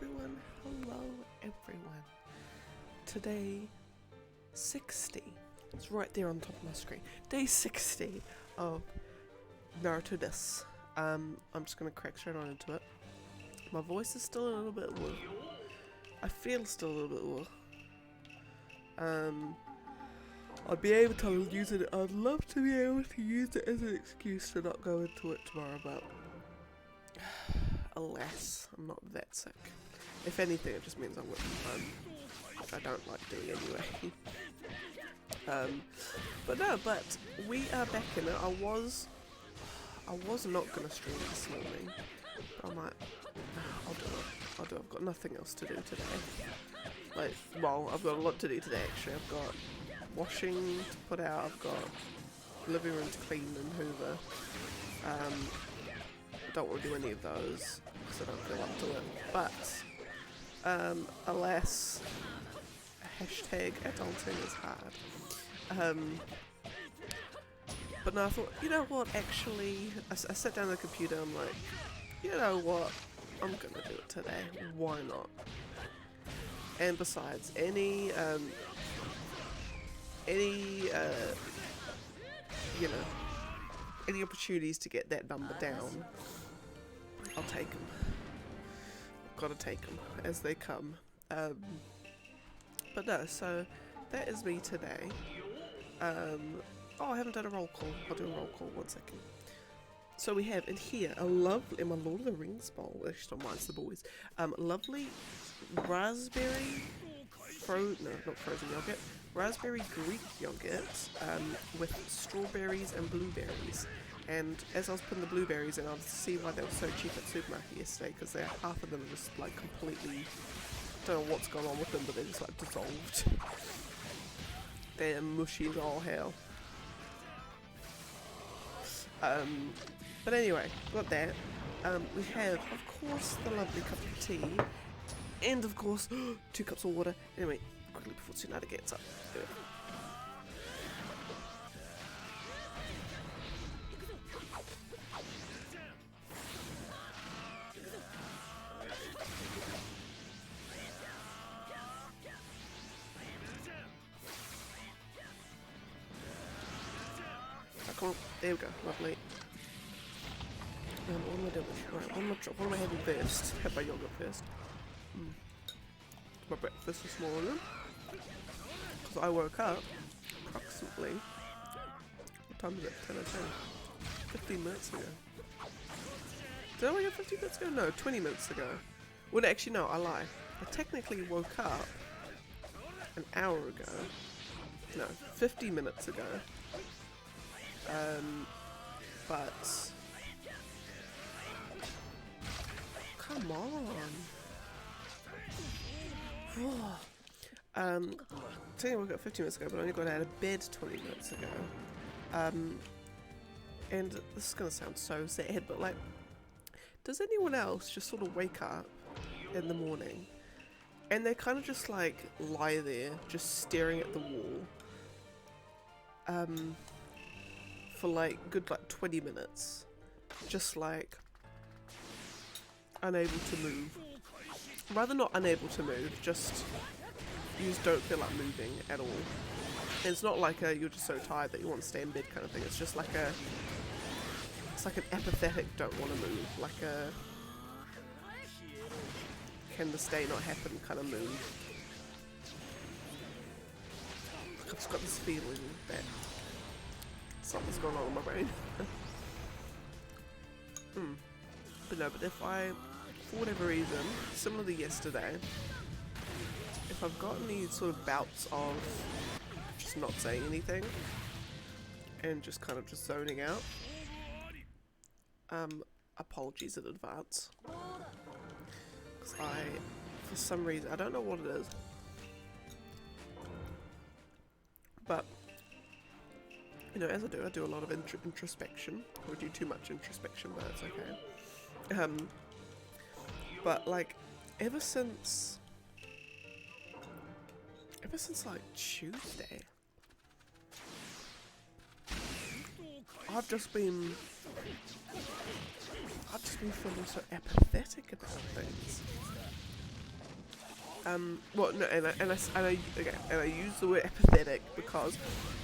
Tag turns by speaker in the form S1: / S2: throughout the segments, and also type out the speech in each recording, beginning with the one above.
S1: everyone, hello everyone. Today 60, it's right there on top of my screen. Day 60 of Naruto this. I'm just gonna crack straight on into it. My voice is still a little bit raw. I feel still a little bit raw. I'll be able to use it. I'd love to be able to use it as an excuse to not go into it tomorrow, but alas, I'm not that sick. If anything, it just means I'm working from home, which I don't like doing anyway. But we are back in it. I was not gonna stream this morning, but I might. I'll do it. I've got nothing else to do today. Well, I've got a lot to do today actually. I've got washing to put out. I've got living room to clean and hoover. I don't want to do any of those because I don't feel up to it. But alas, hashtag adulting is hard. But no, I thought, you know what, actually, I sat down at the computer, I'm like, you know what, I'm gonna do it today, why not? And besides, any opportunities to get that number down, I'll take them. I've gotta take them as they come. But no, so that is me today. Oh, I haven't done a roll call. I'll do a roll call, 1 second. So we have in here a lovely, in my Lord of the Rings bowl, actually mine's the boys, lovely raspberry, not frozen yogurt, raspberry Greek yogurt with strawberries and blueberries. And as I was putting the blueberries in, I was to see why they were so cheap at the supermarket yesterday, because half of them are just like completely, don't know what's going on with them, but they're just like dissolved. They're mushy as all hell. But anyway, got that. We have, of course, the lovely cup of tea, and of course, 2 cups of water. Anyway, quickly before Tsunade gets up. Anyway. Come on, there we go, lovely. What am I doing? Right, what am I having first? Have my yogurt first. My breakfast this morning. Because I woke up approximately, what time is it? 10:10. 15 minutes ago. Did I wake up 15 minutes ago? No, 20 minutes ago. Well, actually, no, I lie. I technically woke up an hour ago. No, 50 minutes ago. But come on. Technically I woke up 15 minutes ago, but I only got out of bed 20 minutes ago. And this is gonna sound so sad, but like, does anyone else just sort of wake up in the morning and they kind of just like lie there, just staring at the wall? For like good 20 minutes, just like unable to move. Rather not unable to move, just you just don't feel like moving at all. And it's not like you're just so tired that you want to stay in bed kind of thing. It's just like it's like an apathetic don't want to move, like a can this day not happen kind of move. I've just got this feeling that something's going on in my brain. But if I, for whatever reason, similar to yesterday, if I've got any sort of bouts of just not saying anything and just kind of just zoning out, apologies in advance. Because for some reason, I don't know what it is, but you know, as I do a lot of introspection. I would do too much introspection, but it's okay. But like, ever since like Tuesday, I've just been feeling so apathetic about things. Well, no, and I use the word apathetic because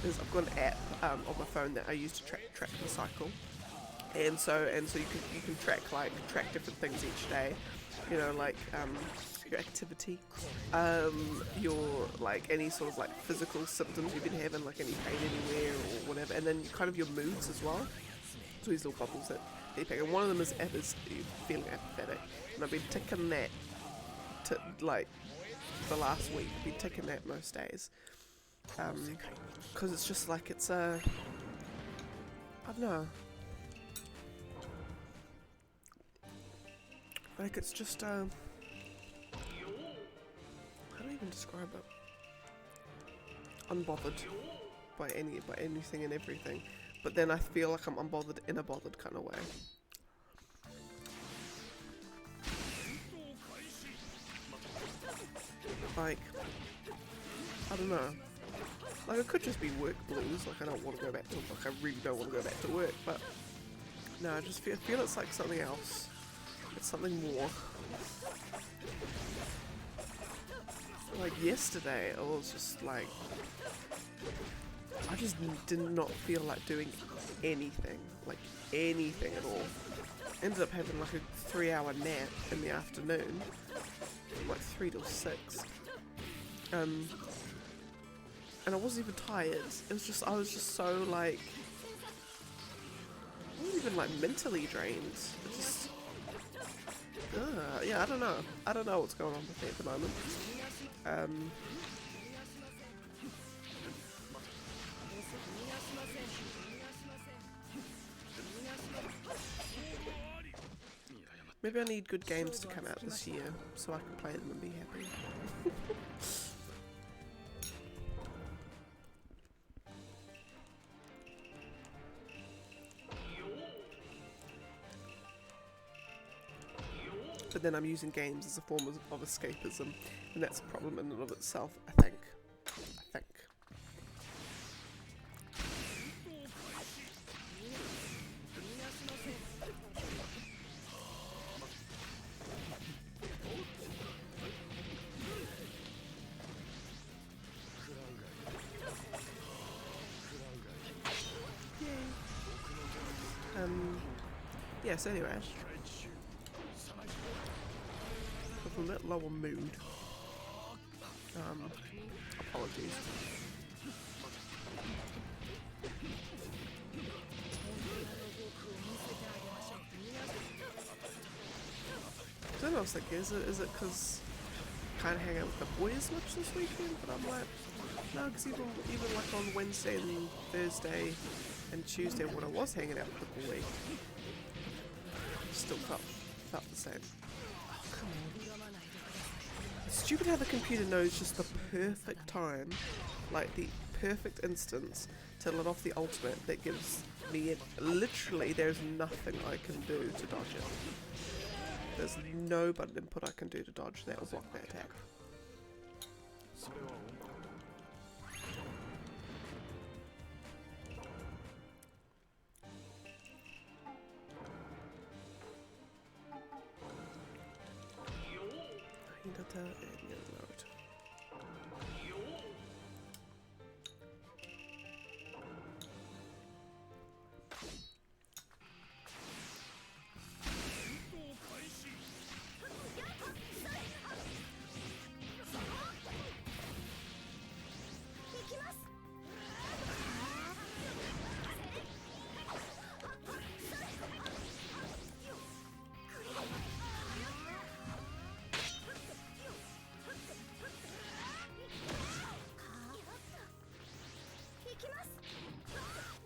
S1: I've got an app on my phone that I use to track the cycle, and so you can track different things each day, you know, like your activity, your like any sort of like physical symptoms you've been having, like any pain anywhere or whatever, and then kind of your moods as well. So these little bubbles that you pick, and one of them is feeling apathetic, and I've been ticking that to like the last week. I've been ticking that most days, because it's just like it's I don't know, like it's just how do I even describe it? Unbothered by anything and everything, but then I feel like I'm unbothered in a bothered kind of way. Like, I don't know. Like, it could just be work blues. Like, I don't want to go back to work. I really don't want to go back to work. But no, I just feel it's like something else. It's something more. Like yesterday, I was just like, I just did not feel like doing anything. Like anything at all. Ended up having like a 3-hour nap in the afternoon. Like 3 till 6. And I wasn't even tired. It was just, I was just so like, I wasn't even like mentally drained. It just, yeah, I don't know. I don't know what's going on with me at the moment. Maybe I need good games to come out this year so I can play them and be happy. But then I'm using games as a form of escapism, and that's a problem in and of itself, I think. Yes, anyway. I'm a bit low on mood. Apologies. I don't know, I was thinking, is it because I can't hang out with the boys much this weekend? But I'm like, no, because even like on Wednesday and Thursday and Tuesday when I was hanging out with the boy, still felt the same. Oh, come on. It's stupid how the computer knows just the perfect time, like the perfect instance to let off the ultimate that gives me literally there's nothing I can do to dodge it. There's no button input I can do to dodge that or block that attack.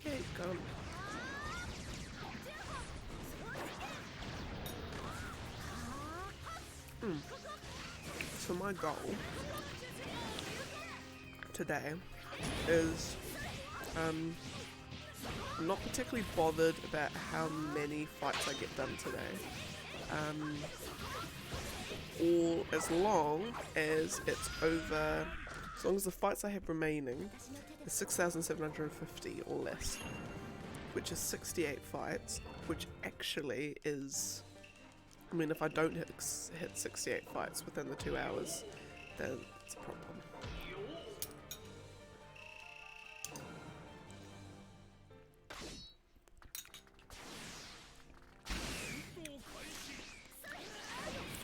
S1: Okay, come. So my goal today is I'm not particularly bothered about how many fights I get done today, or as long as it's over, as long as the fights I have remaining is 6,750 or less, which is 68 fights, which actually is, I mean, if I don't hit 68 fights within the 2 hours, then it's a problem.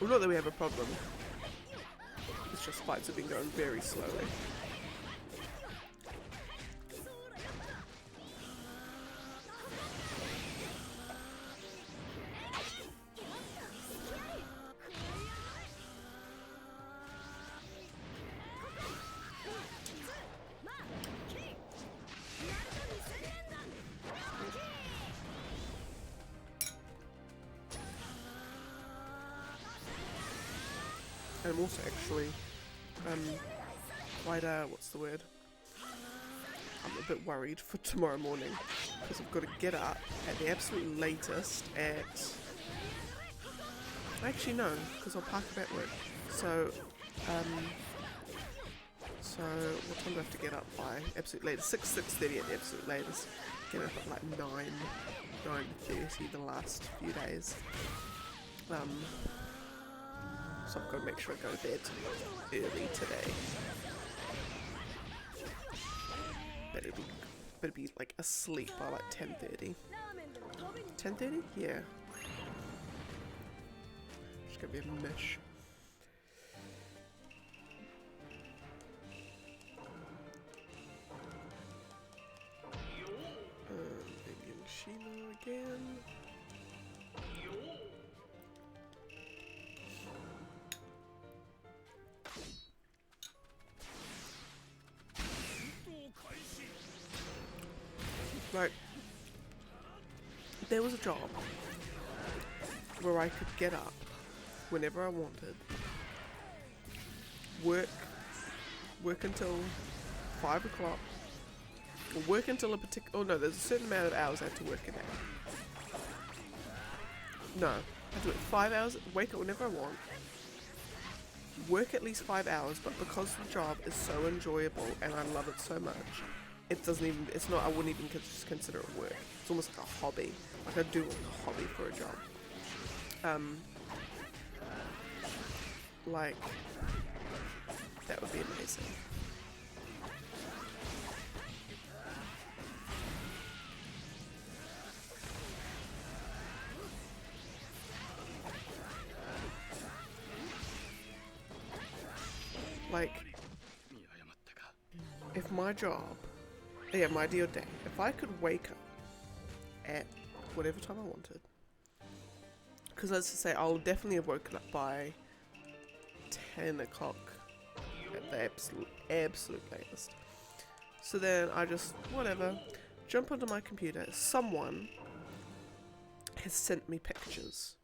S1: Well, not that we have a problem. It's just fights have been going very slowly. I'm also actually quite what's the word? I'm a bit worried for tomorrow morning because I've got to get up at the absolute latest at. Actually no, because I'll park up at work. So what time do I have to get up by? Absolute latest 6:30 at the absolute latest. Get up at like 9:30 the last few days. So I've got to make sure I go to bed early today. Better be like asleep by like 10:30. 10:30? Yeah. It's gonna be a mish. Baby and Shima again. Like, there was a job where I could get up whenever I wanted, work until 5 o'clock, or work until a particular, oh no, there's a certain amount of hours I have to work a day. No, I have to work 5 hours, wake up whenever I want, work at least 5 hours, but because the job is so enjoyable and I love it so much, it doesn't even, it's not, I wouldn't even consider it work. It's almost like a hobby. Like I do like a hobby for a job. Like, that would be amazing. Like, if my job, yeah, my ideal day, if I could wake up at whatever time I wanted, because let's just say I'll definitely have woken up by 10 o'clock at the absolute latest. So then I just, whatever, jump onto my computer. Someone has sent me pictures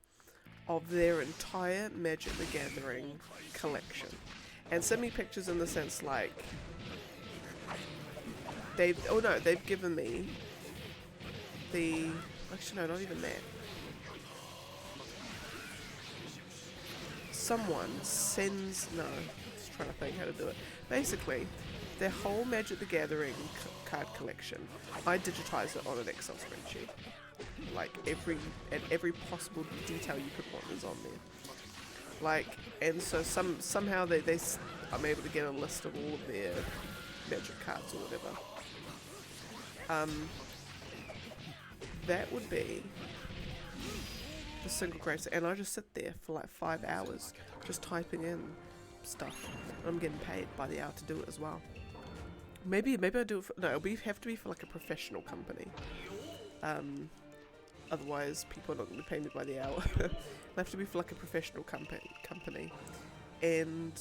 S1: of their entire Magic the Gathering collection. And sent me pictures in the sense like, they've given me actually no, not even that. Someone sends, no, I'm just trying to think how to do it. Basically, their whole Magic the Gathering card collection, I digitized it on an Excel spreadsheet. Like every possible detail you could want is on there. Like, and so somehow I'm able to get a list of all of their Magic cards or whatever. That would be the single greatest, and I just sit there for like 5 hours just typing in stuff. And I'm getting paid by the hour to do it as well. Maybe I do it for, no, have to be for like a professional company. Otherwise people are not going to pay me by the hour. It'll have to be for like a professional company. And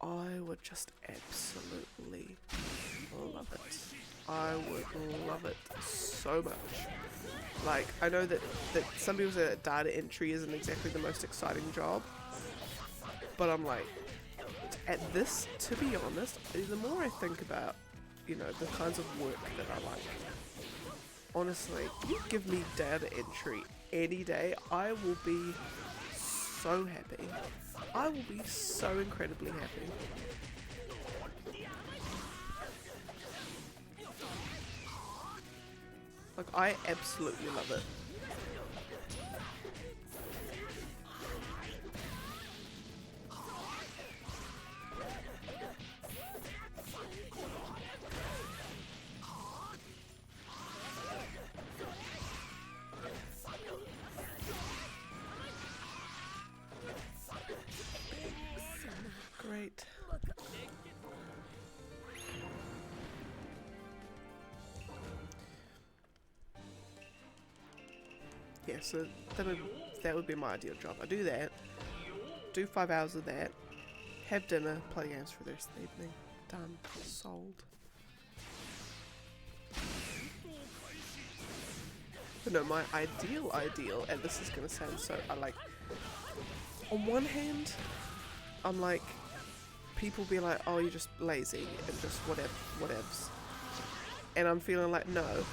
S1: I would just absolutely love it. I would love it so much. Like, I know that some people say that data entry isn't exactly the most exciting job, but I'm like, at this, to be honest, the more I think about, you know, the kinds of work that I like, honestly, you give me data entry any day, I will be so happy. I will be so incredibly happy. Like, I absolutely love it. yeah, so that would be my ideal job. I do that, do 5 hours of that, have dinner, play games for the rest of the evening. Done. Sold. But no, my ideal, and this is gonna sound so, on one hand, I'm like, people be like, oh, you're just lazy and just whatevs. And I'm feeling like, no,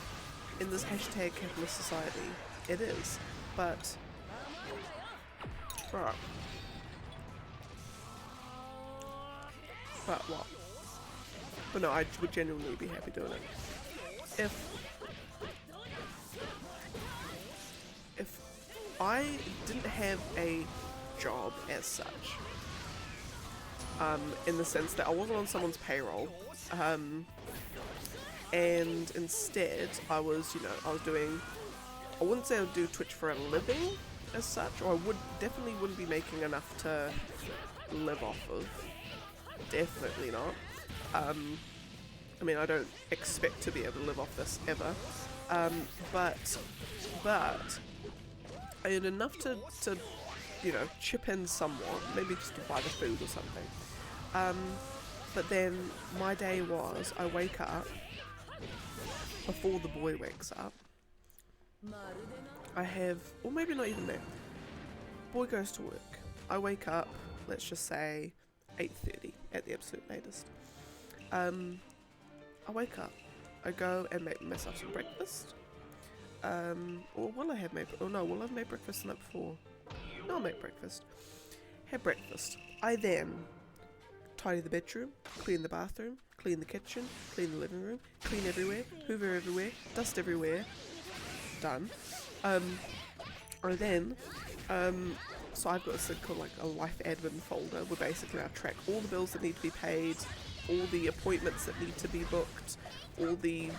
S1: in this hashtag capitalist society, it is. But, right. But what? But no, I would genuinely be happy doing it. If I didn't have a job as such, in the sense that I wasn't on someone's payroll, and instead I was, I was doing, I wouldn't say I would do Twitch for a living as such, or definitely wouldn't be making enough to live off of. Definitely not. I mean, I don't expect to be able to live off this ever, but I earned enough to chip in somewhat, maybe just to buy the food or something. But then my day was, I wake up, before the boy wakes up, I have, or maybe not even that, boy goes to work, I wake up, let's just say 8:30 at the absolute latest. I wake up, I go and make myself some breakfast, or will I have made, will I have made breakfast the night before? No, I'll make breakfast. Have breakfast. I then tidy the bedroom, clean the bathroom, clean the kitchen, clean the living room, clean everywhere, hoover everywhere, dust everywhere. Done. I then, so I've got this thing called like a life admin folder where basically I track all the bills that need to be paid, all the appointments that need to be booked, all the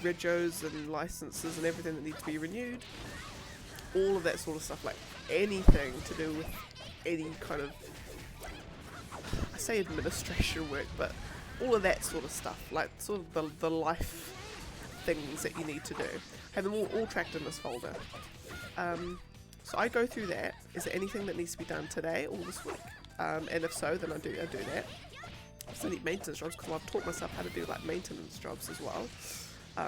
S1: regos and licenses and everything that needs to be renewed, all of that sort of stuff, like anything to do with any kind of, I say administration work, but all of that sort of stuff, like sort of the life things that you need to do. Have them all tracked in this folder. So I go through that. Is there anything that needs to be done today or this week? And if so, then I do that. I still need maintenance jobs because I've taught myself how to do like maintenance jobs as well.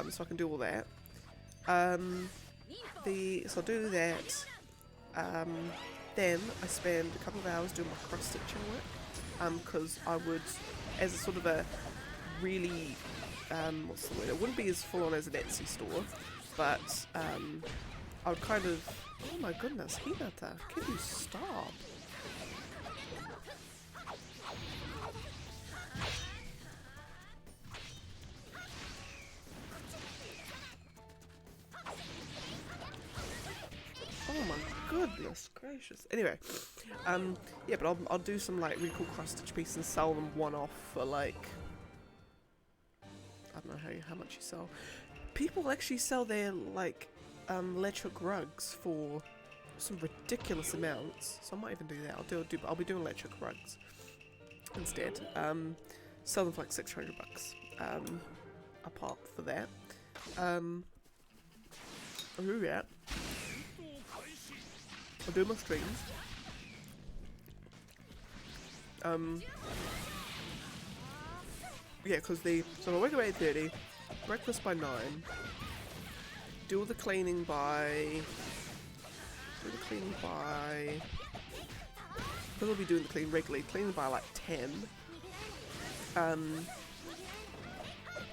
S1: So I can do all that. So I do that. Then I spend a couple of hours doing my cross-stitching work. Because I would, as a sort of a really, what's the word? It wouldn't be as full on as an Etsy store, but I would kind of, oh my goodness, Hinata, can you stop? Oh my goodness gracious. Anyway, yeah, but I'll do some like really cool cross-stitch pieces and sell them one-off for like, I don't know how much you sell. People actually sell their like electric rugs for some ridiculous amounts, so I might even do that. I'll be doing electric rugs instead. Sell them for like $600 apart for that. I'll do that. I'll do my streams. Yeah, because so I wake up at 8:30, breakfast by 9, do all the cleaning by, because I'll be doing the cleaning regularly, cleaning by like 10,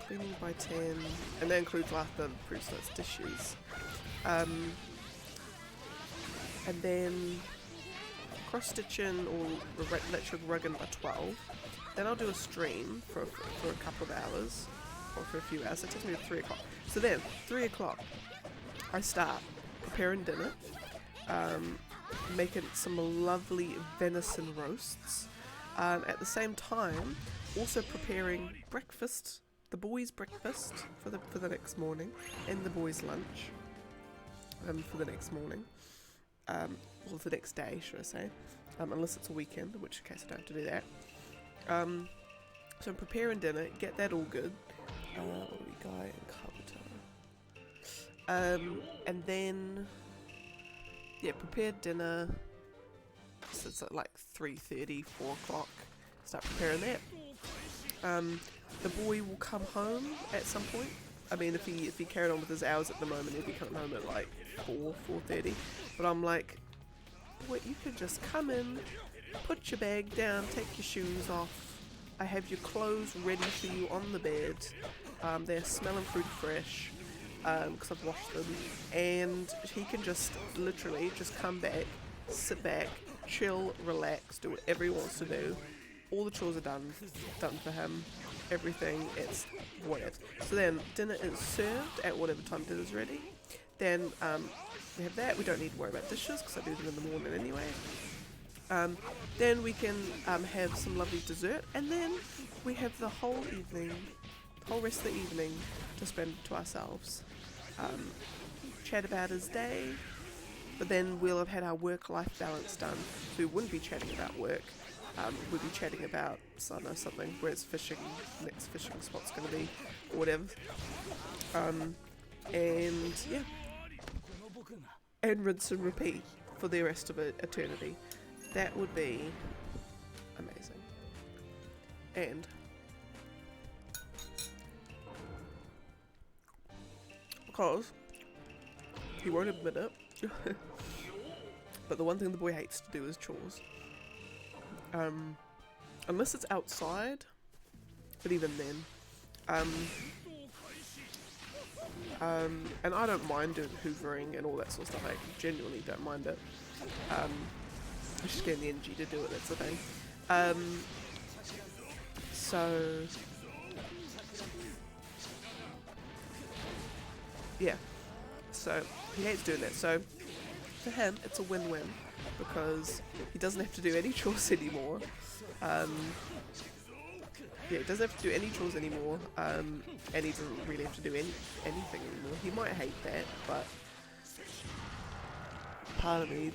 S1: cleaning by 10, and that includes like the pre-starts dishes, and then cross-stitching or electric rugging by 12. Then I'll do a stream for a couple of hours, or for a few hours. It takes me to 3 o'clock. So then, 3 o'clock, I start preparing dinner, making some lovely venison roasts. At the same time, also preparing breakfast, the boys' breakfast for the next morning, and the boys' lunch for the next morning. Well, the next day, should I say, unless it's a weekend, in which case I don't have to do that. So I'm preparing dinner, get that all good. What do we got in Kabuto? And then yeah, prepare dinner. So it's at like 3:30, 4 o'clock. Start preparing that. The boy will come home at some point. I mean, if he carried on with his hours at the moment, he'd be coming home at like 4:30. But I'm like, boy, you could just come in, put your bag down, take your shoes off. I have your clothes ready for you on the bed. They're smelling fruit fresh because I've washed them. And he can just literally just come back, sit back, chill, relax, do whatever he wants to do. All the chores are done for him. Everything, it's whatever. So then dinner is served at whatever time dinner's ready. Then we have that. We don't need to worry about dishes because I do them in the morning anyway. Then we can have some lovely dessert, and then we have the whole evening, the whole rest of the evening to spend to ourselves. Chat about his day, but then we'll have had our work-life balance done, so we wouldn't be chatting about work. We'll be chatting about, I don't know, something, where it's fishing, next fishing spot's going to be, or whatever. And yeah, and rinse and repeat for the rest of eternity. That would be amazing. And because he won't admit it, but the one thing the boy hates to do is chores. Unless it's outside, but even then. And I don't mind doing hoovering and all that sort of stuff. I genuinely don't mind it. I'm just getting the energy to do it, that's the thing. So yeah, so he hates doing that. So for him, it's a win-win because he doesn't have to do any chores anymore. Yeah, he doesn't have to do any chores anymore, and he doesn't really have to do anything anymore. He might hate that, but part of me,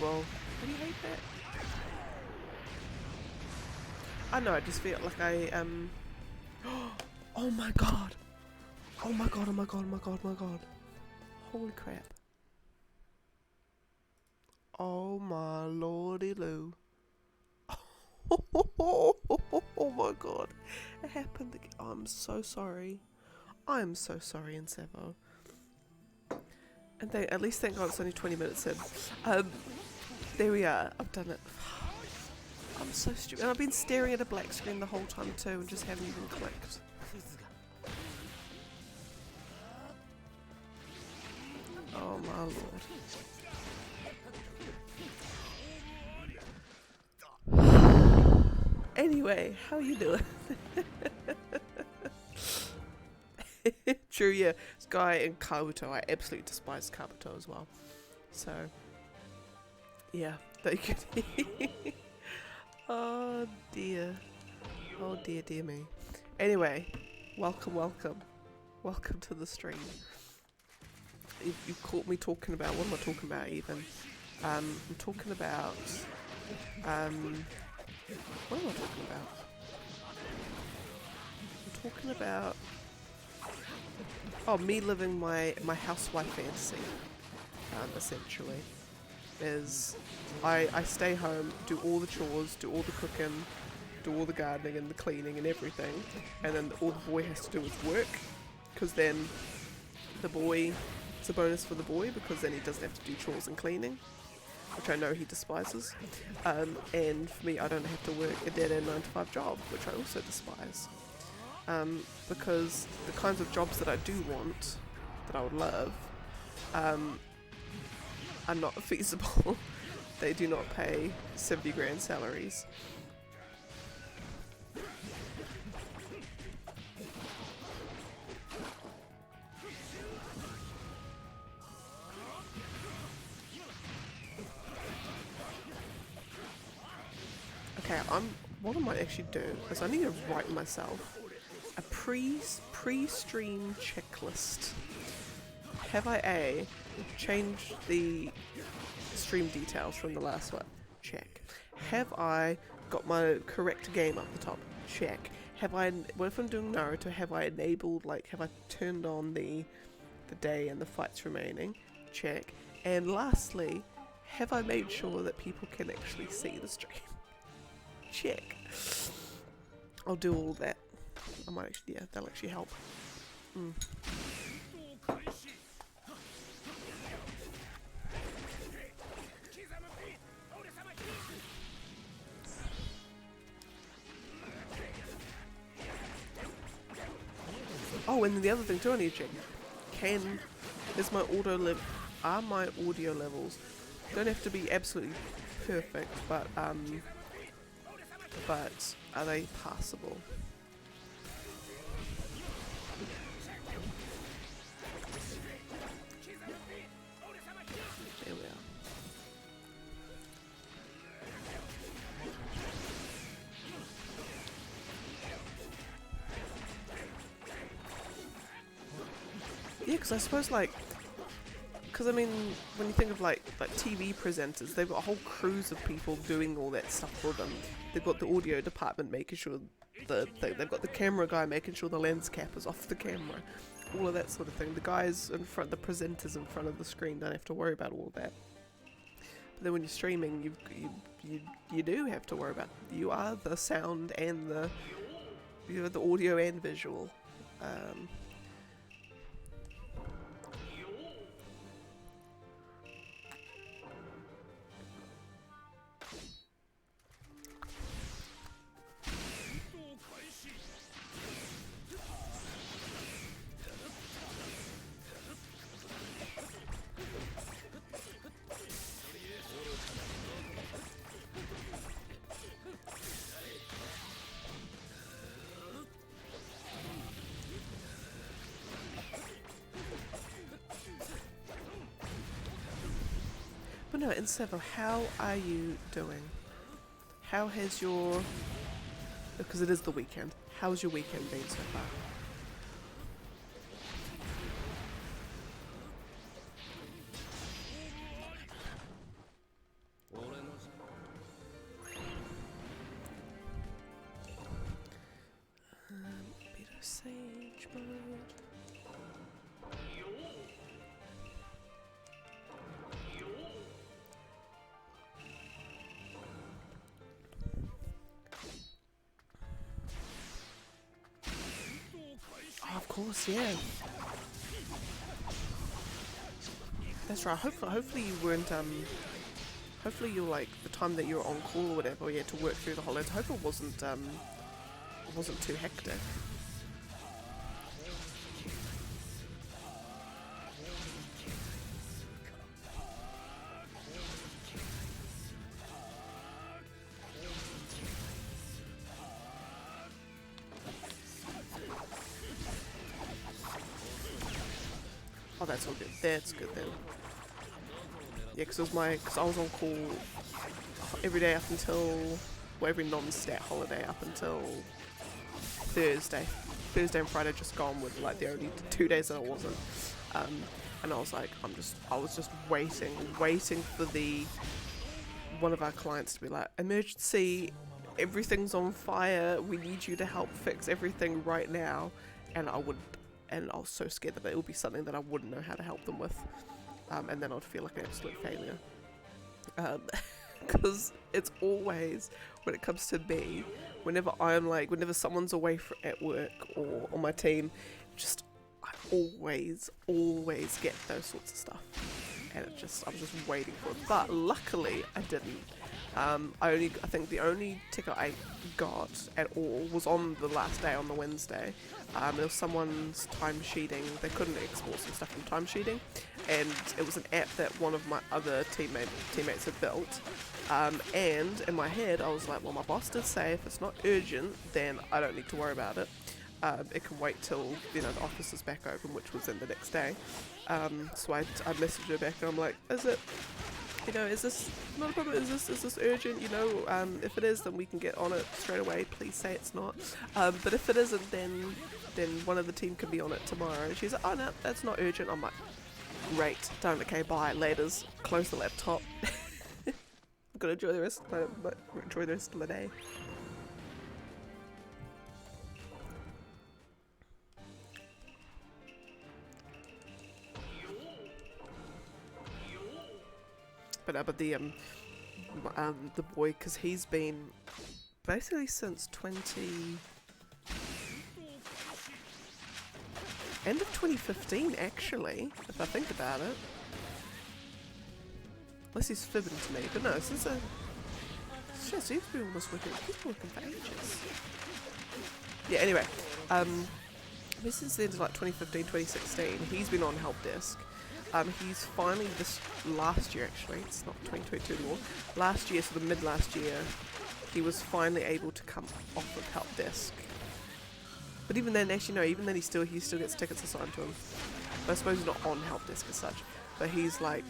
S1: well, would he hate that? I know, I just feel like oh my god! Oh my god, oh my god, oh my god, oh my god. Holy crap. Oh my lordy loo. Oh my god. It happened again. Oh, I'm so sorry. I'm so sorry, Insevo. And at least thank god it's only 20 minutes in. There we are. I've done it. I'm so stupid. And I've been staring at a black screen the whole time too and just haven't even clicked. Oh my lord. Anyway, how you doing? True, yeah. This guy in Kabuto, I absolutely despise Kabuto as well. So, yeah, thank you. Oh dear. Oh dear, dear me. Anyway, welcome to the stream. You caught me talking about, what am I talking about even? I'm talking about, what am I talking about? I'm talking about, oh, me living my housewife fantasy, essentially. Is I stay home, do all the chores, do all the cooking, do all the gardening and the cleaning and everything, and then all the boy has to do is work, because then the boy, it's a bonus for the boy, because then he doesn't have to do chores and cleaning, which I know he despises, and for me, I don't have to work a dead-end 9-to-5 job, which I also despise, because the kinds of jobs that I do want, that I would love, are not feasible. They do not pay 70 grand salaries. Okay, what I might actually do is I need to write myself a pre-stream checklist. Have I changed the stream details from the last one? Check. Have I got my correct game up the top? Check. What if I'm doing Naruto, have I enabled, have I turned on the day and the fights remaining? Check. And lastly, have I made sure that people can actually see the stream? Check. I'll do all that. I might actually, yeah, that'll actually help. Oh, and then the other thing too I need to check. Is my are my audio levels, don't have to be absolutely perfect, but are they passable? There we are. Yeah, because I suppose because I mean, when you think of like TV presenters, they've got whole crews of people doing all that stuff for them. They've got the audio department making sure they've got the camera guy making sure the lens cap is off the camera, all of that sort of thing. The guys in front, the presenters in front of the screen don't have to worry about all that. But then when you're streaming, you do have to worry about. You are the sound and the audio and visual. But no, in Sevo, how are you doing? How has your... Because it is the weekend. How's your weekend been so far? Bit of sage mode. Oh, of course, yeah. That's right. Hopefully you weren't hopefully you're like the time that you were on call or whatever, you had to work through the holidays. I hope it wasn't too hectic. Oh, that's all good. That's good then. Yeah, because I was on call every day up until, well, every non-stat holiday up until Thursday. Thursday and Friday just gone with like the only 2 days that I wasn't. And I was like, I was just waiting for one of our clients to be like, emergency, everything's on fire, we need you to help fix everything right now. And I was so scared that it would be something that I wouldn't know how to help them with. And then I'd feel like an absolute failure. Because it's always, when it comes to me, whenever someone's away at work or on my team, I always get those sorts of stuff. And I was just waiting for it. But luckily, I didn't. I think the only ticket I got at all was on the last day, on the Wednesday. There was someone's timesheeting. They couldn't export some stuff from timesheeting, and it was an app that one of my other teammates had built. And in my head, I was like, well, my boss did say if it's not urgent, then I don't need to worry about it. It can wait till the office is back open, which was in the next day. So I messaged her back, and I'm like, is this not a problem? Is this urgent? If it is, then we can get on it straight away. Please say it's not. But if it isn't, then one of the team can be on it tomorrow. And she's like, oh no, that's not urgent. I'm like, great, done. Okay, bye. Laters. Close the laptop. I'm gonna enjoy the rest of my day. But the boy, because he's been basically since end of 2015 actually, if I think about it. Unless he's fibbing to me, but no, since shit, so he's been almost working for ages. Yeah, anyway, since the end of like 2015, 2016, he's been on help desk. He's finally this last year actually, it's not 2022 anymore, last year, sort of mid last year, he was finally able to come off of help desk. But even then, actually no, even then he still gets tickets assigned to him. But I suppose he's not on help desk as such, but he's like,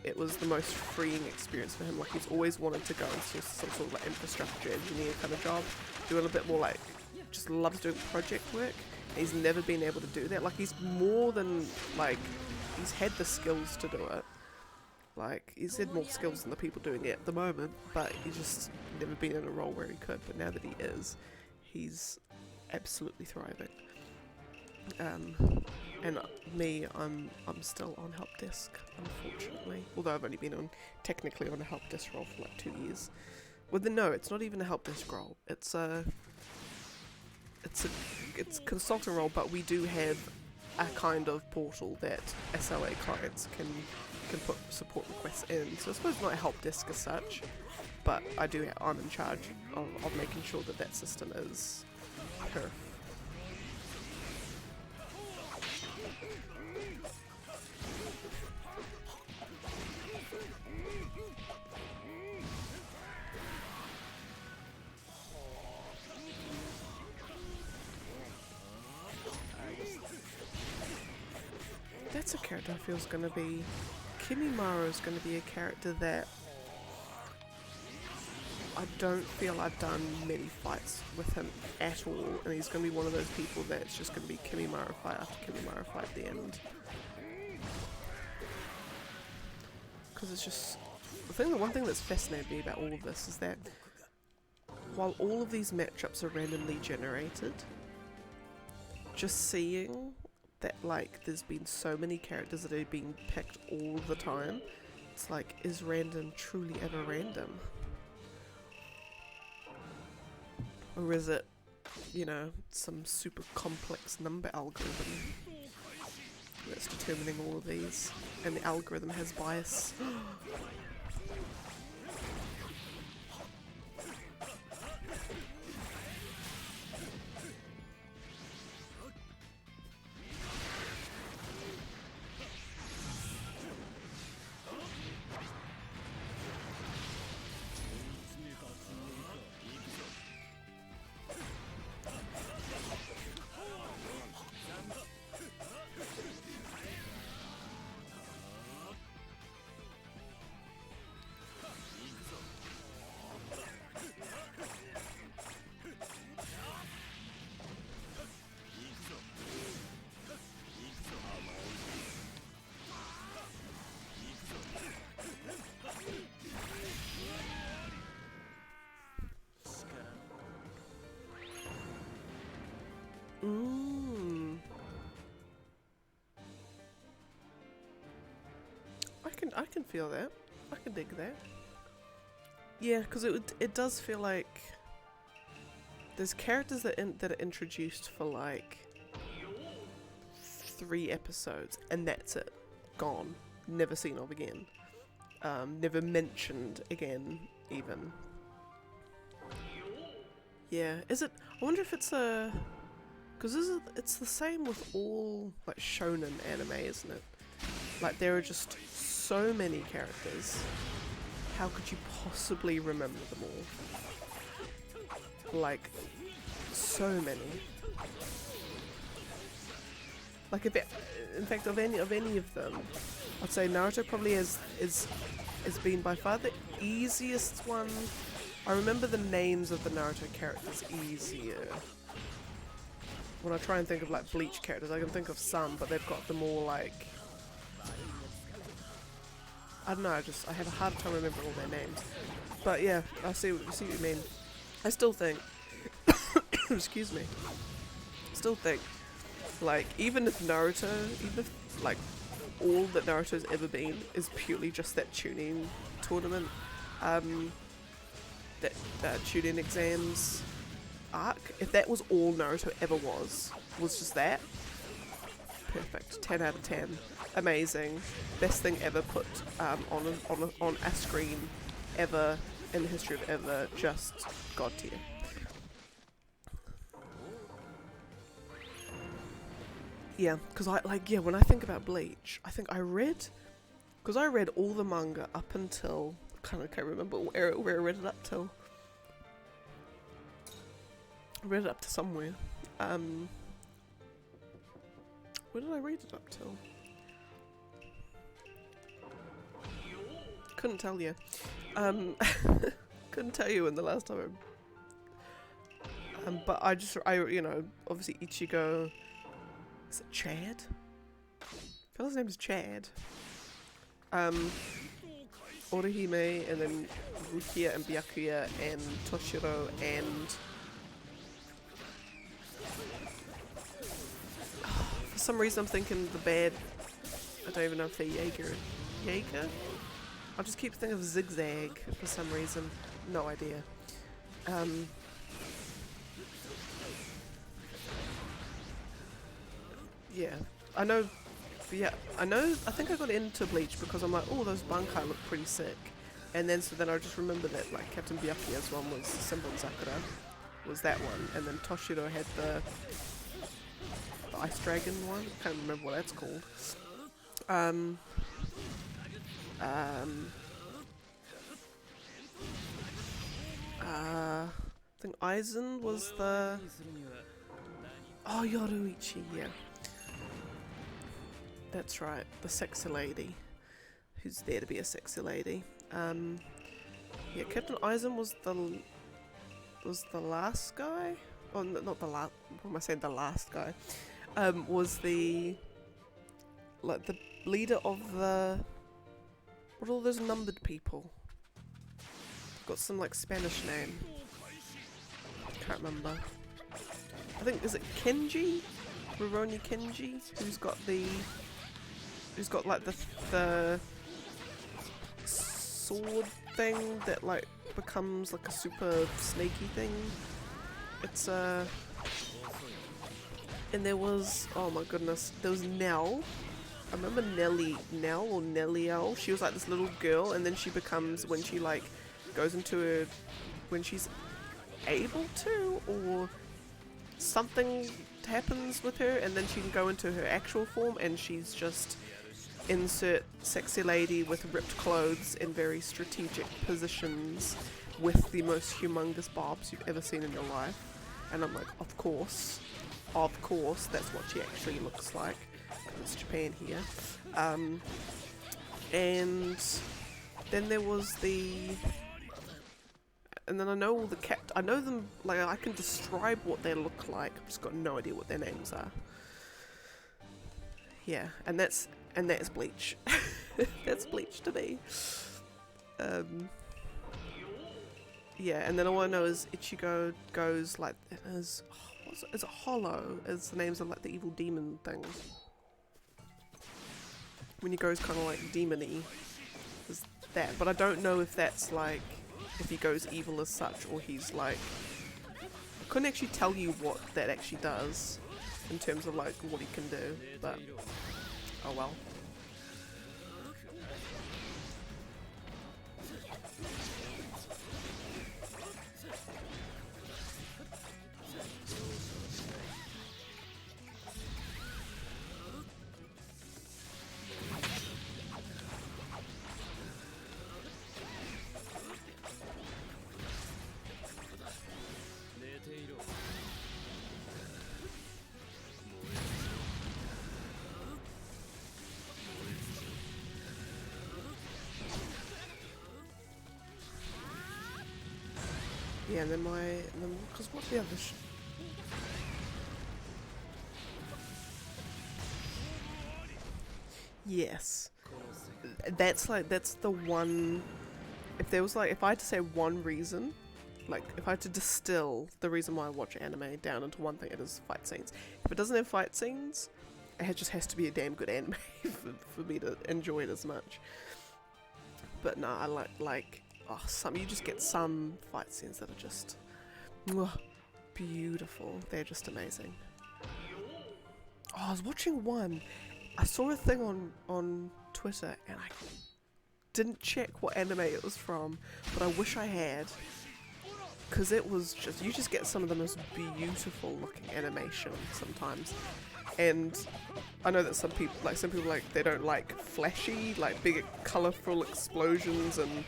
S1: it was the most freeing experience for him. Like he's always wanted to go into some sort of like infrastructure engineer kind of job, doing a bit more like, just loves doing project work. He's never been able to do that. Like he's more than like, he's had the skills to do it. Like he's had more skills than the people doing it at the moment, but he's just never been in a role where he could. But now that he is, he's absolutely thriving. And me, I'm still on help desk, unfortunately. Although I've only been technically on a help desk role for like 2 years. Well, no, it's not even a help desk role. It's a consultant role, but we do have a kind of portal that SLA clients can put support requests in. So I suppose not a help desk as such, but I'm in charge of making sure that system is perfect. That's a character I feel is going to be... Kimimaro is going to be a character that I don't feel I've done many fights with him at all, and he's going to be one of those people that's just going to be Kimimaro fight after Kimimaro fight at the end. Because it's just... the one thing that's fascinated me about all of this is that while all of these matchups are randomly generated, just seeing that like there's been so many characters that are being picked all the time, it's like, is random truly ever random? Or is it, you know, some super complex number algorithm that's determining all of these, and the algorithm has bias? I can feel that. I can dig that. Yeah, because it does feel like there's characters that are introduced for like 3 episodes and that's it, gone, never seen of again, never mentioned again even. Yeah, is it? I wonder if it's a... Because it's the same with all like shonen anime, isn't it? Like there are just so many characters. How could you possibly remember them all? Like so many. Like in fact of any of them, I'd say Naruto probably has been by far the easiest one. I remember the names of the Naruto characters easier. When I try and think of like Bleach characters, I can think of some, but they've got them all like... I don't know, I have a hard time remembering all their names. But yeah, I see what you mean. I still think... excuse me. Still think, like, even if Naruto, even if, like, all that Naruto's ever been is purely just that tuning tournament, that tuning exams arc. If that was all Naruto ever was just that, perfect. 10 out of 10. Amazing. Best thing ever put on a screen ever in the history of ever. Just god tier. Yeah, because when I think about Bleach, I think I read all the manga up until, I kind of can't remember where I read it up till. I read it up to somewhere. Where did I read it up till? Couldn't tell you. Couldn't tell you when the last time but I obviously Ichigo, is it Chad? I feel his name is Chad. Orihime, and then Rukia and Byakuya and Toshiro and for some reason I'm thinking the bad, I don't even know if they're Jaeger? I just keep thinking of Zigzag for some reason. No idea. Yeah, I think I got into Bleach because I'm like, oh, those Bankai look pretty sick. And then so then I just remember that like Captain Byakuya's one was Simbun Sakura, was that one, and then Toshiro had the Ice Dragon one. I can't remember what that's called. I think Aizen was the... Oh, Yoruichi, yeah. That's right, the sexy lady. Who's there to be a sexy lady. Yeah, Captain Aizen was the last guy? Oh, not the last, what am I saying, the last guy? Was the leader of the... What are all those numbered people? Got some like Spanish name. Can't remember. I think, is it Kenji? Rurouni Kenji? Who's got like the sword thing that like becomes like a super snaky thing. It's and there was, oh my goodness, there was Nell. I remember Nell or Nelliel. She was like this little girl, and then she becomes, when she like goes into her, when she's able to, or something happens with her, and then she can go into her actual form, and she's just insert sexy lady with ripped clothes in very strategic positions with the most humongous barbs you've ever seen in your life. And I'm like, of course, that's what she actually looks like, because it's Japan here. And then there was and then I know all the I know them, like I can describe what they look like, I've just got no idea what their names are. Yeah, and that's Bleach. That's Bleach to me. Yeah, and then all I know is Ichigo goes like, is it Hollow, as the names of like the evil demon things. When he goes kind of like demon-y, is that. But I don't know if that's like, if he goes evil as such, or he's like, I couldn't actually tell you what that actually does in terms of like what he can do, but oh well. Yeah, and then because what's the other Yes. That's the one, if I had to say one reason, like if I had to distill the reason why I watch anime down into one thing, it is fight scenes. If it doesn't have fight scenes, It just has to be a damn good anime for me to enjoy it as much. But no, I like you just get some fight scenes that are just beautiful. They're just amazing. Oh, I was watching one. I saw a thing on Twitter and I didn't check what anime it was from, but I wish I had. Because it was just, you just get some of the most beautiful looking animation sometimes. And I know that some people like they don't like flashy, like big colourful explosions and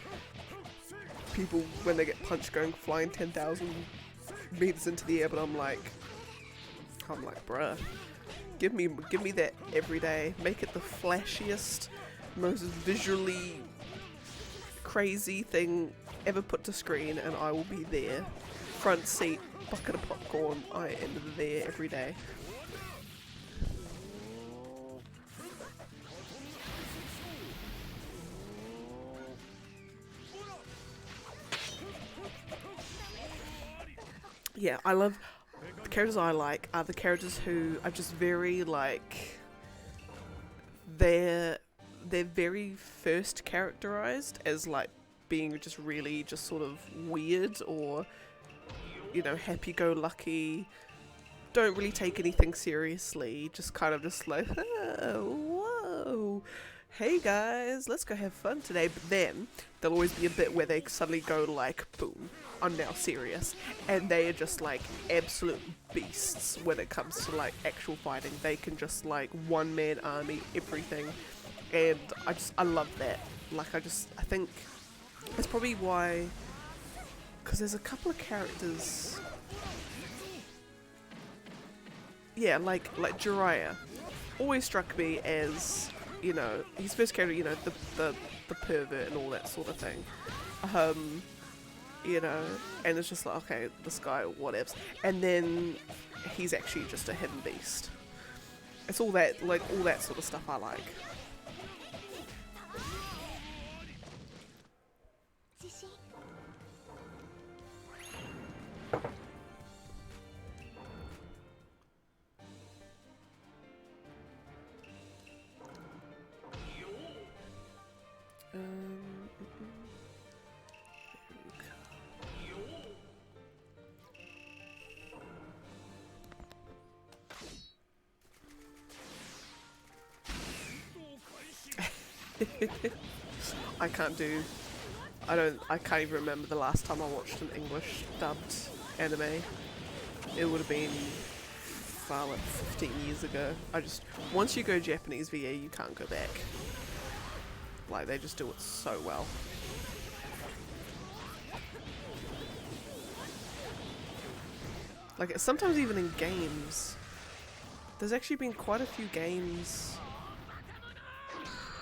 S1: people when they get punched going flying 10,000 meters into the air, but I'm like bruh, give me that every day. Make it the flashiest, most visually crazy thing ever put to screen and I will be there. Front seat, bucket of popcorn, I am there every day. Yeah, I love the characters I like are the characters who are just very like they're very first characterized as like being just really just sort of weird or, you know, happy-go-lucky, don't really take anything seriously, just kind of just like, whoa, hey guys, let's go have fun today. But then there'll always be a bit where they suddenly go like, boom, I'm now serious, and they are just like absolute beasts when it comes to like actual fighting. They can just like one-man army everything, and I love that. Like I think that's probably why, because there's a couple of characters, yeah, like Jiraiya always struck me as, you know, his first character, you know, the pervert and all that sort of thing, you know, and it's just like, okay, this guy, whatevs, and then he's actually just a hidden beast. It's all that, like, all that sort of stuff I like. I can't even remember the last time I watched an English dubbed anime. It would have been like 15 years ago. Once you go Japanese VA, you can't go back. Like, they just do it so well. Like, sometimes even in games, there's actually been quite a few games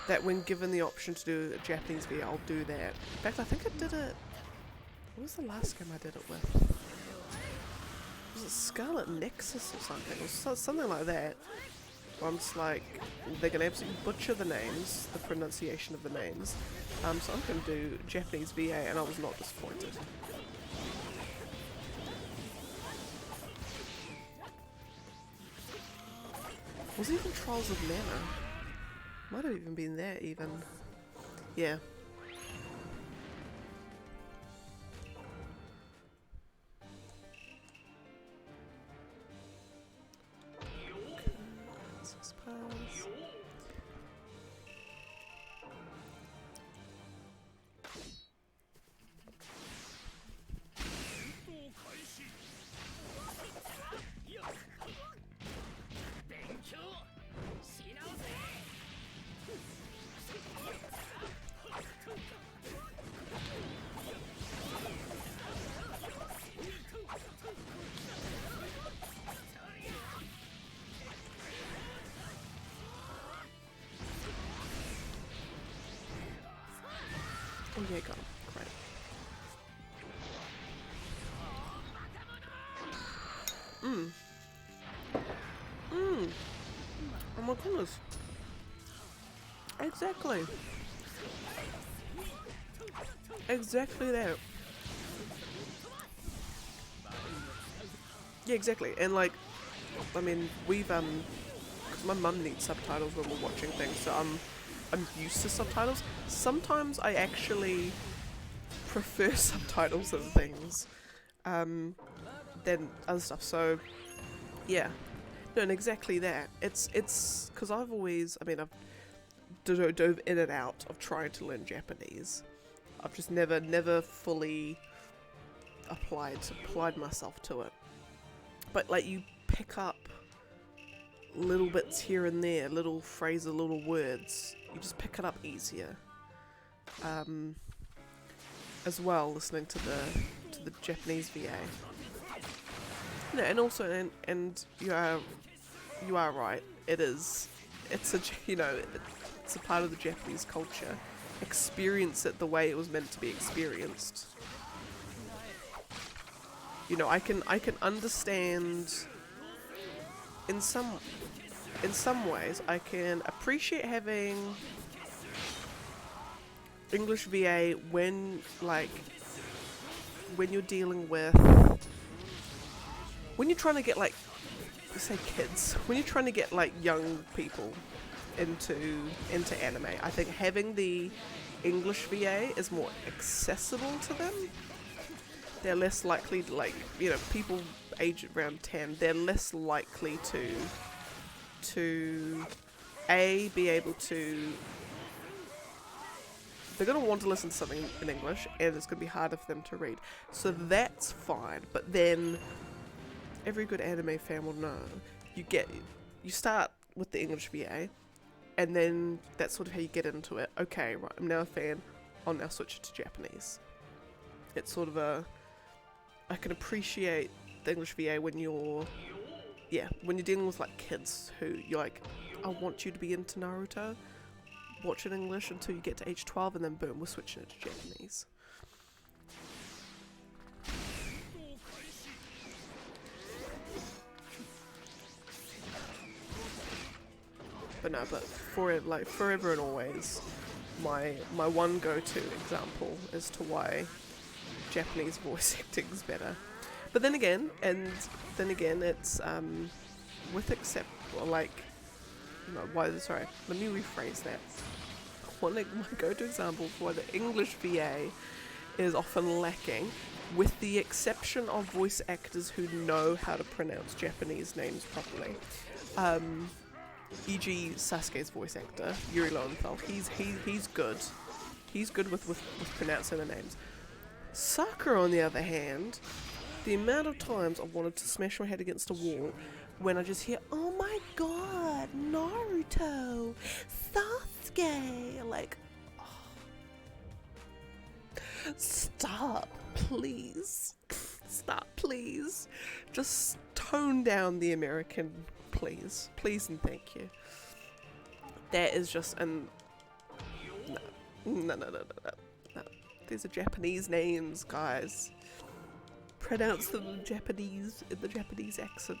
S1: that when given the option to do a Japanese VA, I'll do that. In fact, I think I did it... What was the last game I did it with? Was it Scarlet Nexus or something? Or something like that. Where I'm just like, they're going to absolutely butcher the names, the pronunciation of the names. So I'm going to do Japanese VA, and I was not disappointed. Was it even Trials of Mana? Might have even been there, even. Yeah. Oh yeah, got him. Great. Oh my goodness. Exactly. Exactly that. Yeah, exactly. And like, I mean, we've, cause my mum needs subtitles when we're watching things, so I'm used to subtitles. Sometimes I actually prefer subtitles of things than other stuff. So yeah, no, and exactly that. It's because I've always, I mean, I've dove in and out of trying to learn Japanese. I've just never fully applied myself to it. But like, you pick up little bits here and there, little phrases, little words. You just pick it up easier. As well, listening to the Japanese VA. No, and also, and you are right. It's a, you know, it's a part of the Japanese culture. Experience it the way it was meant to be experienced. You know, I can understand in some ways. I can appreciate having English VA when you're dealing with, when you're trying to get, like, say kids, when you're trying to get like young people into anime. I think having the English VA is more accessible to them. They're less likely to, like, you know, people aged around 10, they're less likely to be able to, they're going to want to listen to something in English, and it's going to be harder for them to read. So that's fine. But then every good anime fan will know, you start with the English VA, and then that's sort of how you get into it. Okay, right, I'm now a fan, I'll now switch it to Japanese. It's sort of I can appreciate the English VA when you're dealing with like kids who you're like, I want you to be into Naruto, watch it in English until you get to age 12, and then boom, we're switching it to Japanese. But no, but forever and always, my one go-to example as to why Japanese voice acting is better. But then again, it's with let me rephrase that. My go-to example for the English VA is often lacking, with the exception of voice actors who know how to pronounce Japanese names properly. E.g. Sasuke's voice actor, Yuri Lowenthal, he's good. He's good with pronouncing the names. Sakura, on the other hand, the amount of times I've wanted to smash my head against a wall when I just hear, oh my god, Naruto, Sasuke, like, oh. Stop, please. Stop, please. Just tone down the American, please. Please and thank you. That is just, and no. These are Japanese names, guys. Pronounce them in the Japanese accent.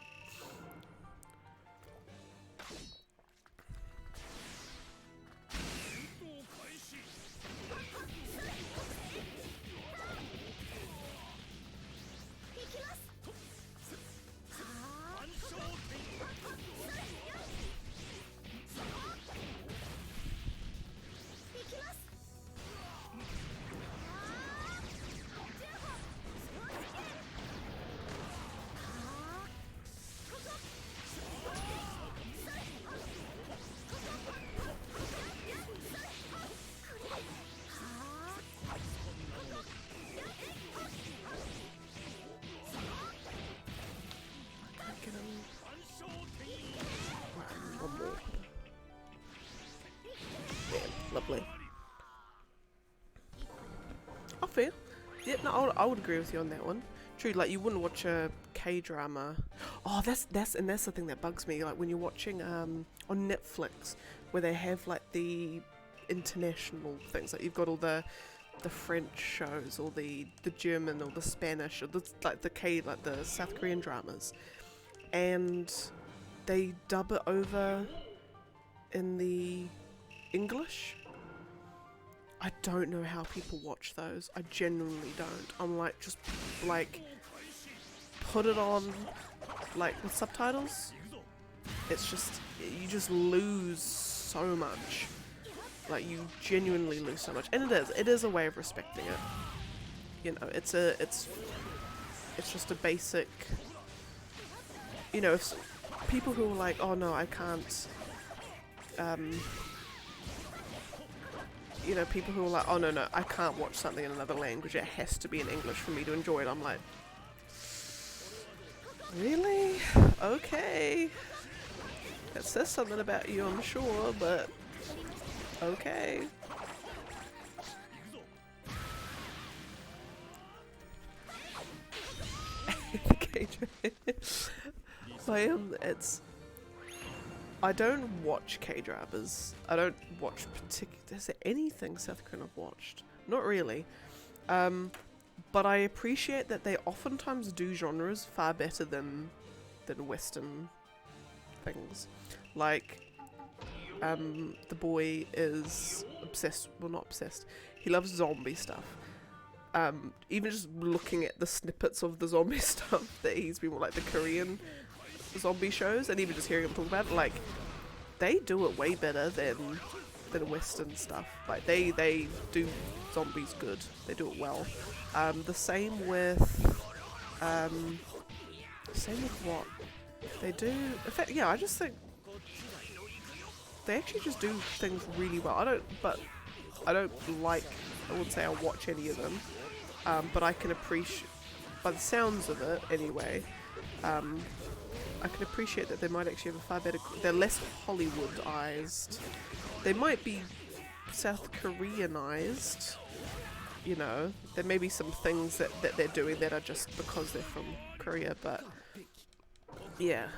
S1: Lovely. Oh, fair. Yeah, no, I would agree with you on that one. True, like, you wouldn't watch a K-drama. Oh, that's the thing that bugs me. Like, when you're watching on Netflix, where they have like the international things, like you've got all the French shows, or the German, or the Spanish, or the South Korean dramas, and they dub it over in the English. I don't know how people watch those. I genuinely don't. I'm like, just like, put it on like with subtitles. it's just, you just lose so much. Like, you genuinely lose so much. And it is a way of respecting it. You know, it's just a basic, you know, if people who are like, oh no, I can't, you know, people who are like, oh no, I can't watch something in another language, it has to be in English for me to enjoy it. I'm like, really? Okay. That says something about you, I'm sure, but okay. I don't watch K-dramas. I don't watch is there anything South Korean I've watched? Not really. But I appreciate that they oftentimes do genres far better than Western things. Like, the boy is obsessed, well not obsessed, he loves zombie stuff. Even just looking at the snippets of the zombie stuff that he's been, like the Korean zombie shows, and even just hearing him talk about it, like, they do it way better than Western stuff. Like, they do zombies good, they do it well. The same with what they do. In fact, yeah, I just think they actually just do things really well. I wouldn't say I watch any of them, but I can appreciate, by the sounds of it anyway, I can appreciate that they might actually have a far better, they're less Hollywoodized. They might be South Koreanized, you know, there may be some things that they're doing that are just because they're from Korea, but yeah.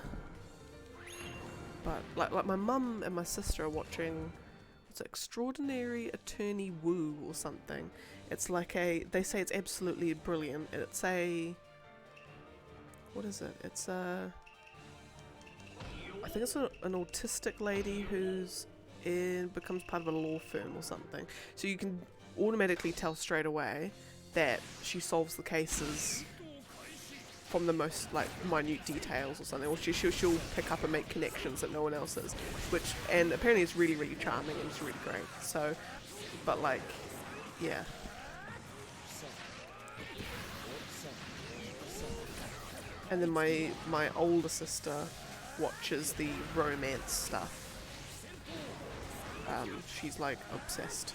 S1: But like my mum and my sister are watching, it's Extraordinary Attorney Woo or something. It's like they say it's absolutely brilliant, and it's what is it? It's I think it's an autistic lady who's becomes part of a law firm or something. So you can automatically tell straight away that she solves the cases from the most like minute details or something, or she'll pick up and make connections that no one else is, and apparently it's really, really charming and it's really great. So, but like, yeah. And then my older sister watches the romance stuff. She's like obsessed.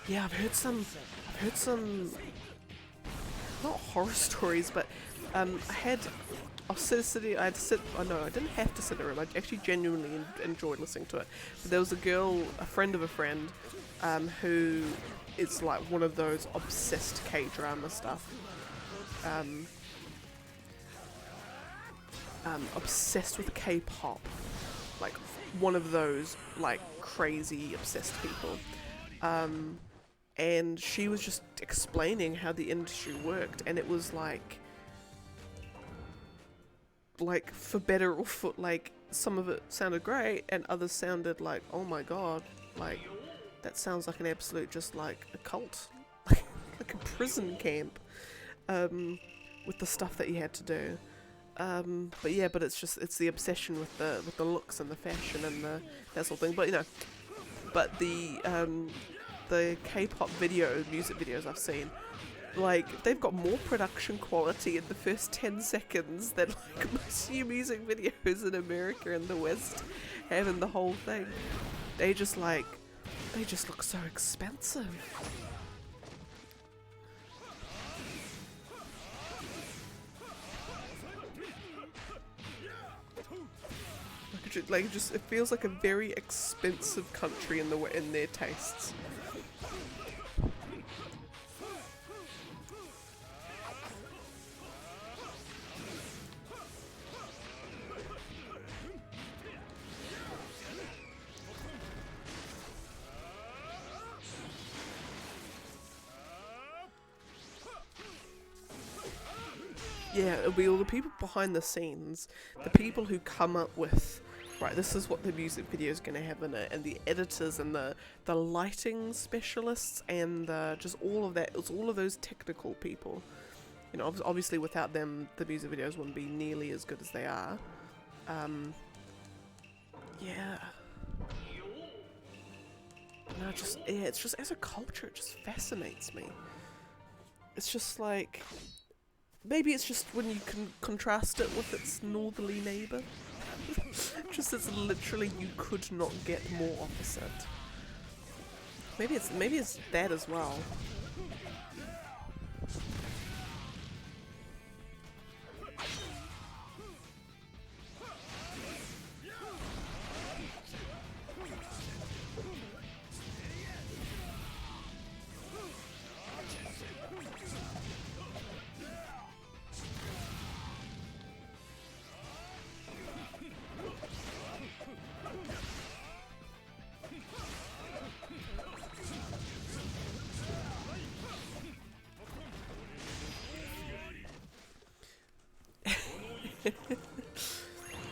S1: Yeah, I've heard some not horror stories, but I didn't have to sit in a room. I actually genuinely enjoyed listening to it. But there was a friend of a friend, who is like one of those obsessed K-drama stuff. Obsessed with K-pop, like one of those like crazy obsessed people. And she was just explaining how the industry worked, and it was like for better or for like, some of it sounded great and others sounded like, oh my god, like that sounds like an absolute just like a cult, like a prison camp, with the stuff that you had to do. But it's the obsession with the looks and the fashion and that sort of thing. But you know, but the K-pop music videos I've seen, like, they've got more production quality in the first 10 seconds than like most of your music videos in America and the West have in the whole thing. They just look so expensive. It feels like a very expensive country in their tastes. Yeah, it'll be all the people behind the scenes, the people who come up with, right, this is what the music video is going to have in it, and the editors and the lighting specialists and just all of that. It's all of those technical people. you know, obviously without them, the music videos wouldn't be nearly as good as they are. Yeah. No, just, yeah, it's just, as a culture, it just fascinates me. It's just like, maybe it's just when you can contrast it with its northerly neighbour. Just as literally you could not get more opposite. Maybe it's that as well.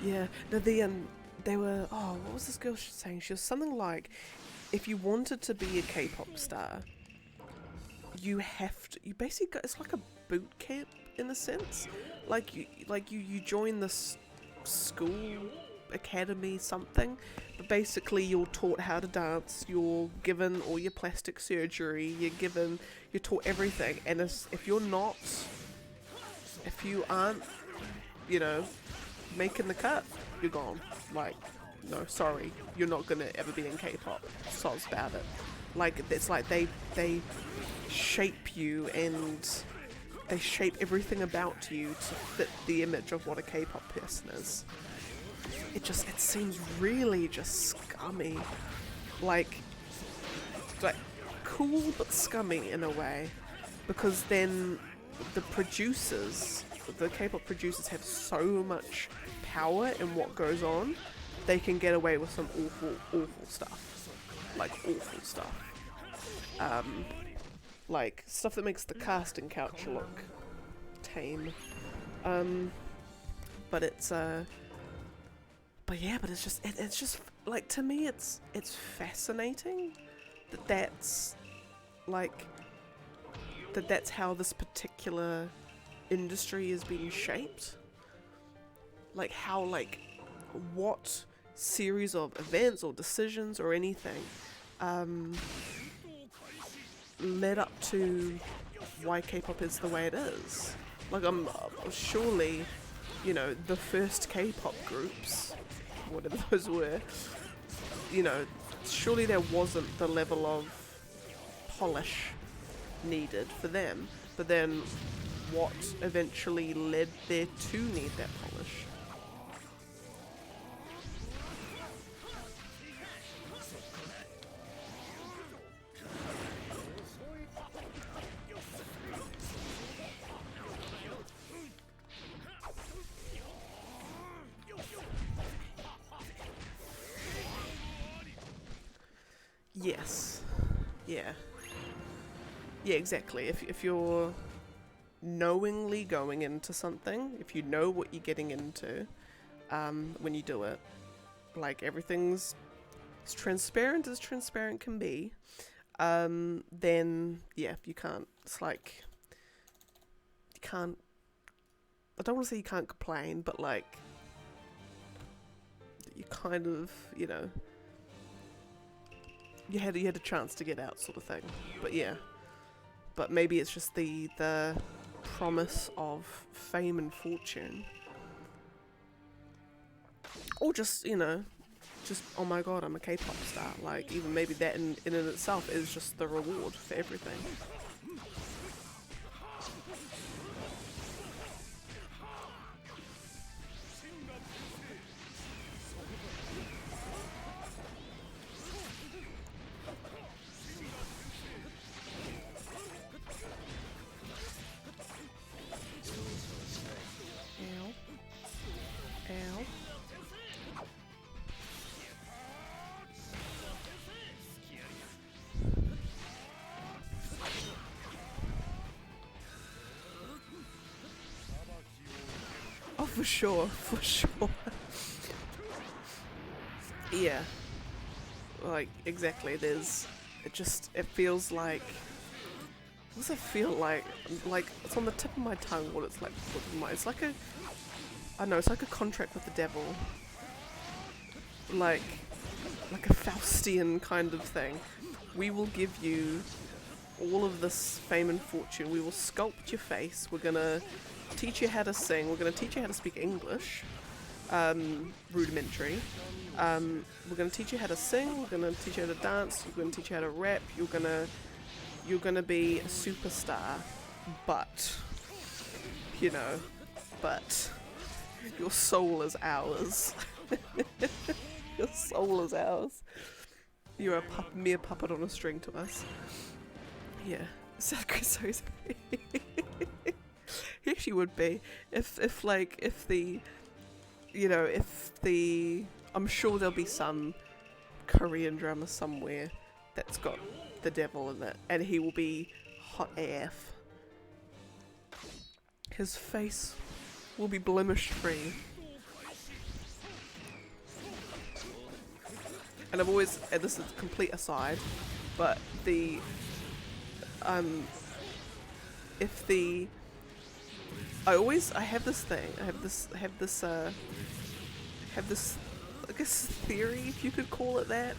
S1: Yeah, no, they were, oh, what was this girl saying? She was something like, if you wanted to be a K-pop star, you basically got, it's like a boot camp in a sense. Like you join this school, academy, something, but basically you're taught how to dance, you're given all your plastic surgery, you're taught everything, and if you aren't, you know, making the cut, you're gone. Like, no, sorry, you're not gonna ever be in K-pop. Soz about it. Like, it's like they shape you, and they shape everything about you to fit the image of what a K-pop person is. It seems really just scummy. Like cool but scummy in a way, because then the K-pop producers have so much power in what goes on, they can get away with some awful stuff. Like awful stuff. Like stuff that makes the casting couch look tame. But it's just like, to me it's fascinating that's like that's how this particular industry is being shaped. Like how, like, what series of events or decisions or anything led up to why K-pop is the way it is. Like, surely, you know, the first K-pop groups, whatever those were, you know, surely there wasn't the level of polish needed for them. But then what eventually led there to need that polish? Yes. Yeah. Yeah, exactly. If you're knowingly going into something, if you know what you're getting into, when you do it, like everything's as transparent can be, then yeah, you can't. It's like you can't. I don't want to say you can't complain, but like you kind of, you know, you had a chance to get out, sort of thing. But yeah, but maybe it's just the promise of fame and fortune, or just, you know, just, oh my god, I'm a K-pop star. Like, even maybe that in itself is just the reward for everything. Ow. Oh, for sure. Yeah. Like, exactly, it feels like What does it feel like? Like, it's on the tip of my tongue what it's like. It's like a, I don't know, it's like a contract with the devil. Like a Faustian kind of thing. We will give you all of this fame and fortune. We will sculpt your face. We're gonna teach you how to sing. We're gonna teach you how to speak English. Rudimentary. We're gonna teach you how to sing. We're gonna teach you how to dance. We're gonna teach you how to rap. You're gonna be a superstar. But, you know, but your soul is ours. Your soul is ours. You're a mere puppet on a string to us. Yeah, so he actually would be if the I'm sure there'll be some Korean drama somewhere that's got the devil in it, and he will be hot AF. His face will be blemish free. And I've always, and this is a complete aside, but I have this thing, I have this, I guess, theory, if you could call it that.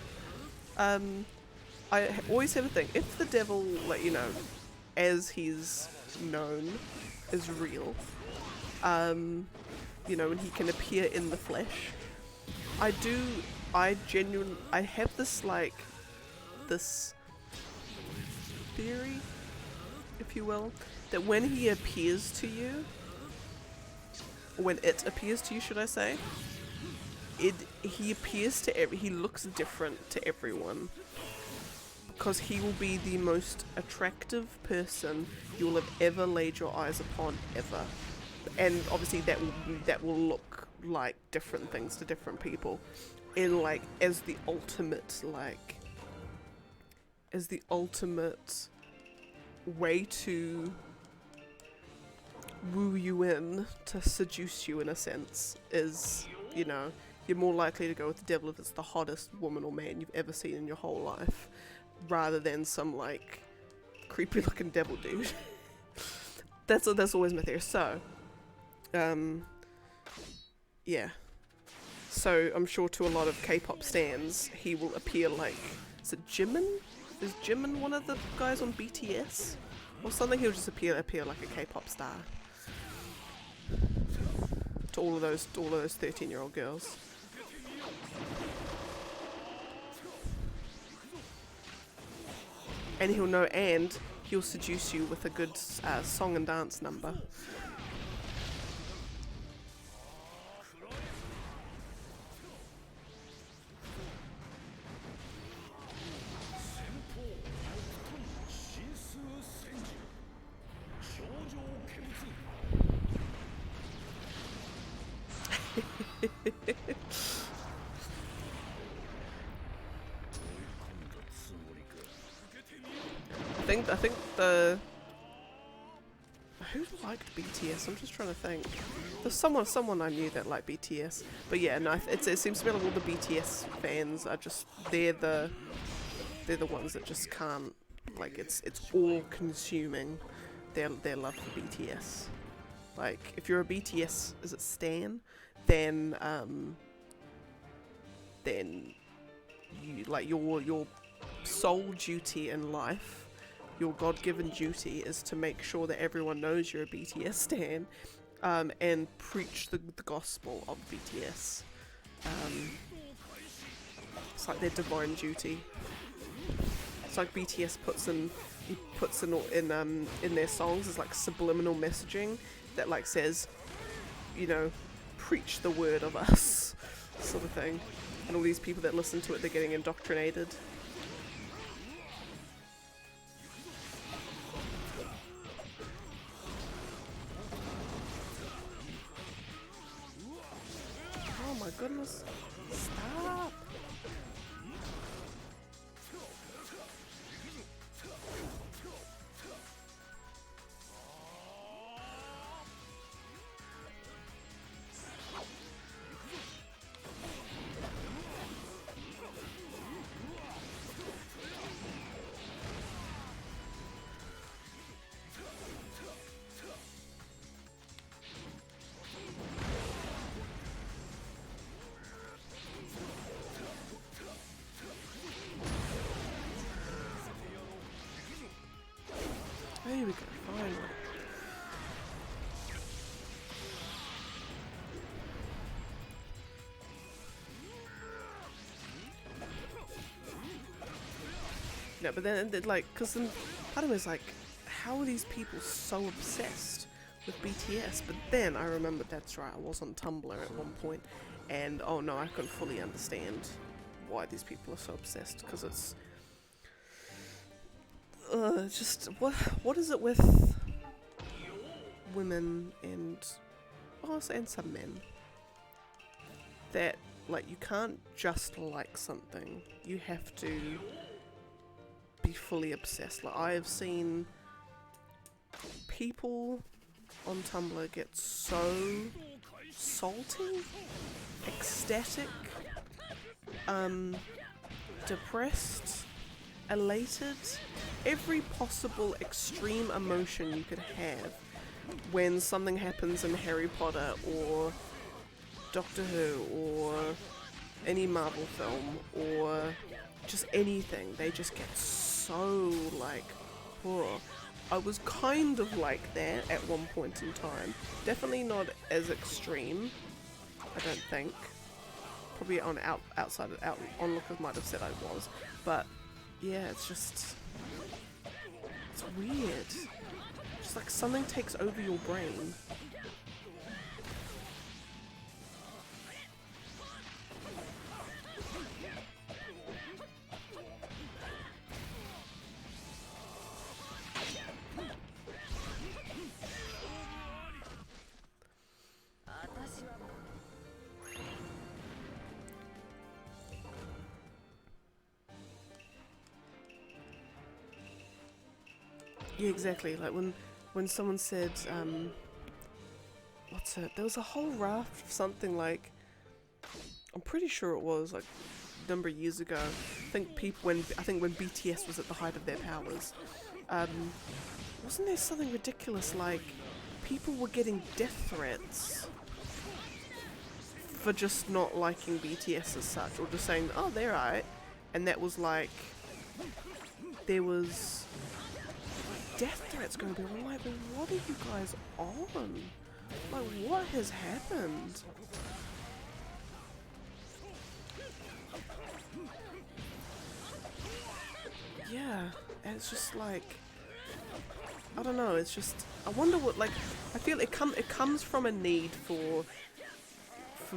S1: I always have a thing, if the devil, like, you know, as he's known, is real, you know, and he can appear in the flesh, I have this, like, this theory, if you will, that when he appears to you, or when it appears to you, should I say, he appears to he looks different to everyone, because he will be the most attractive person you will have ever laid your eyes upon, ever. And obviously that will look like different things to different people. In, like, as the ultimate way to woo you in, to seduce you in a sense, is, you know, you're more likely to go with the devil if it's the hottest woman or man you've ever seen in your whole life, rather than some, like, creepy looking devil dude. That's always my theory. So, yeah. So I'm sure to a lot of K-pop stans, he will appear like, is it Jimin? Is Jimin one of the guys on BTS? Or something? He'll just appear like a K-pop star. To all of those 13-year-old girls. And he'll seduce you with a good song and dance number. I think who liked BTS? I'm just trying to think. There's someone I knew that liked BTS, but yeah, no, it seems to be like all the BTS fans are just they're the ones that just can't, like, it's all consuming their love for BTS. Like, if you're a BTS, is it stan? Then you, like, your sole duty in life, your God-given duty, is to make sure that everyone knows you're a BTS stan, and preach the gospel of BTS. It's like their divine duty. It's like BTS puts in their songs as, like, subliminal messaging that, like, says, you know, preach the word of us, sort of thing. And all these people that listen to it, they're getting indoctrinated. Oh my goodness. Stop. we go, finally. Yeah, but then, like, because then part of me is like, how are these people so obsessed with BTS? But then I remembered, that's right, I was on Tumblr at one point, and oh no, I can fully understand why these people are so obsessed, because it's just, what is it with women and, and some men, that, like, you can't just like something, you have to be fully obsessed. Like, I have seen people on Tumblr get so salty, ecstatic, depressed, elated, every possible extreme emotion you could have when something happens in Harry Potter or Doctor Who or any Marvel film or just anything. They just get so like, oh. I was kind of like that at one point in time. Definitely not as extreme, I don't think. Probably on onlookers might have said I was, but yeah, it's just, it's weird. Just like something takes over your brain. Yeah, exactly. Like when someone said, what's it? There was a whole raft of something like, I'm pretty sure it was like a number of years ago. I think when BTS was at the height of their powers, wasn't there something ridiculous like people were getting death threats for just not liking BTS as such, or just saying, oh, they're alright, and that was like, there was death threats going to be. I'm like, well, what are you guys on? Like, what has happened? Yeah, and it's just like, I don't know, it's just, I wonder what, like, I feel it comes from a need for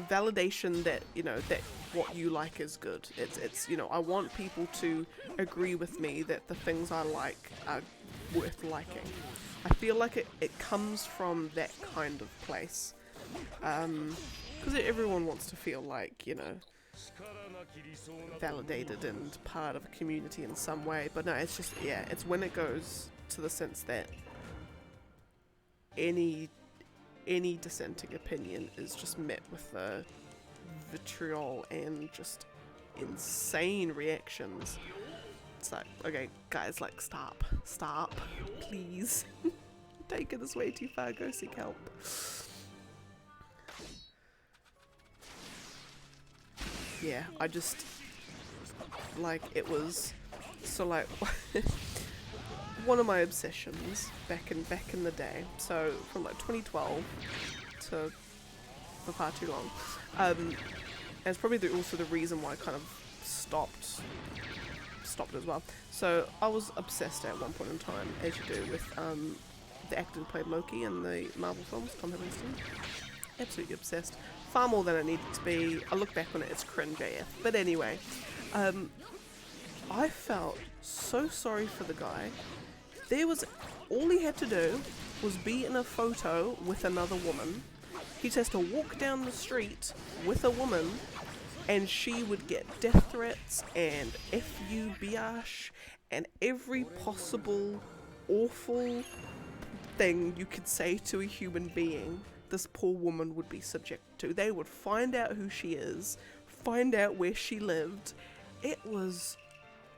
S1: validation that, you know, that what you like is good. It's you know, I want people to agree with me that the things I like are worth liking. I feel like it comes from that kind of place. Because everyone wants to feel like, you know, validated and part of a community in some way. But no, it's just, yeah, it's when it goes to the sense that any dissenting opinion is just met with vitriol and just insane reactions. It's like, okay, guys, like, stop, please. Taking this way too far, go seek help. Yeah, I just, like, it was, so like, one of my obsessions back in the day, so from like 2012 to for far too long, and it's probably also the reason why I kind of stopped as well. So I was obsessed at one point in time, as you do, with the actor who played Loki in the Marvel films, Tom Hiddleston. Absolutely obsessed, far more than I needed to be. I look back on it, it's cringe AF. But anyway, I felt so sorry for the guy. All he had to do was be in a photo with another woman. He just has to walk down the street with a woman, and she would get death threats and F you biatch and every possible awful thing you could say to a human being. This poor woman would be subject to. They would find out who she is, find out where she lived. It was,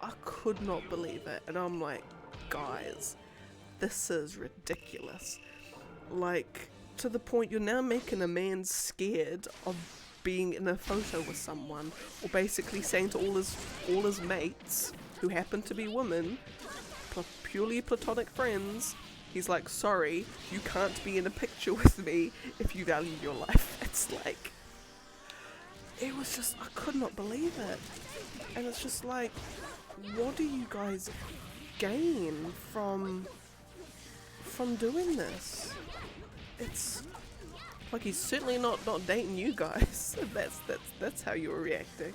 S1: I could not believe it, and I'm like, guys, this is ridiculous. Like, to the point you're now making a man scared of being in a photo with someone, or basically saying to all his mates who happen to be women, purely platonic friends, He's like, sorry, you can't be in a picture with me if you value your life. It's like, it was just, I could not believe it. And it's just like, what do you guys gain from doing this? It's like, he's certainly not dating you guys. That's how you were reacting.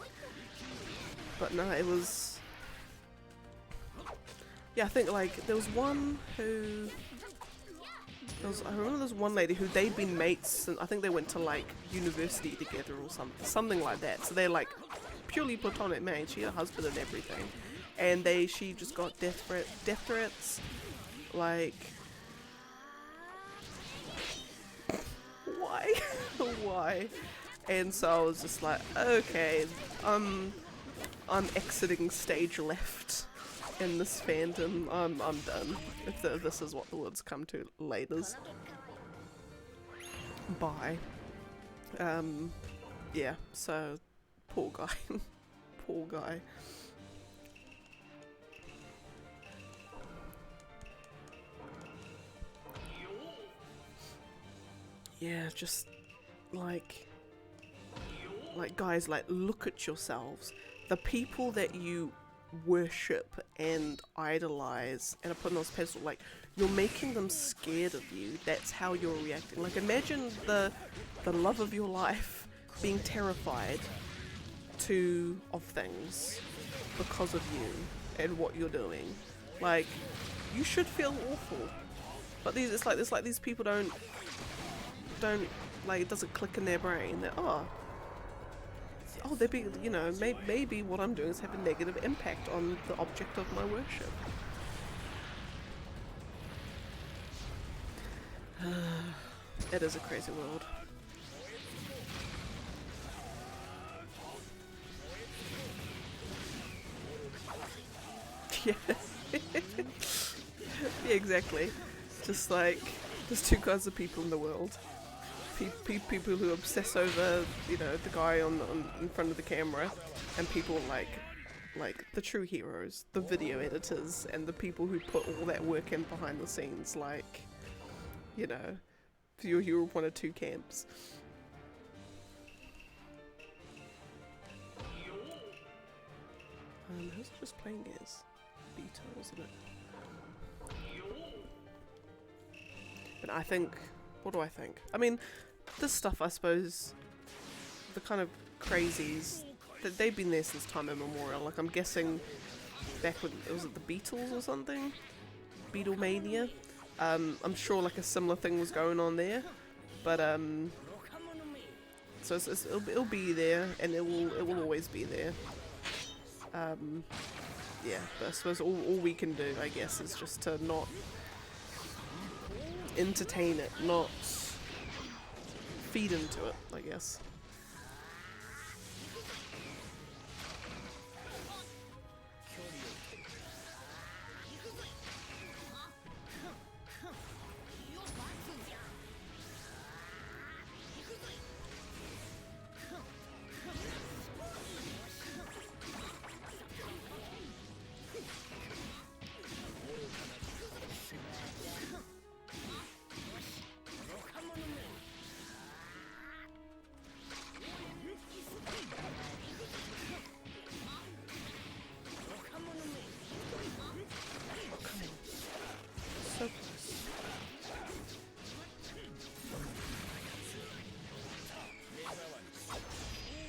S1: But no, it was, yeah, I think like there was one who, I remember there was one lady who they'd been mates, and I think they went to like university together or something like that. So they're like purely platonic mates. She had a husband and everything, and she just got death threats, like, why? Why? And so I was just like, okay, I'm exiting stage left in this fandom. I'm done. If this is what the world's come to, laters. Bye. Yeah, so poor guy. Poor guy. Yeah, just like guys, like, look at yourselves. The people that you worship and idolize and are put on those pedestal, like, you're making them scared of you. That's how you're reacting. Like, imagine the love of your life being terrified of things because of you and what you're doing. Like, you should feel awful. But it's like these people don't like, it doesn't click in their brain that they're being, you know, maybe what I'm doing is having a negative impact on the object of my worship. It is a crazy world. Yeah. Yeah, exactly. Just like, there's two kinds of people in the world. People who obsess over, you know, the guy in front of the camera, and people like the true heroes, the video editors, and the people who put all that work in behind the scenes. Like, you know, you're one of two camps. Who's it just playing as? Beta, isn't it? But I think, what do I think? I mean, this stuff, I suppose, the kind of crazies, that they've been there since time immemorial. Like, I'm guessing back when, was it the Beatles or something? Beatlemania? I'm sure like a similar thing was going on there, but so it'll be there, and it will always be there. Yeah, but I suppose all we can do, I guess, is just to not entertain it, not feed into it, I guess.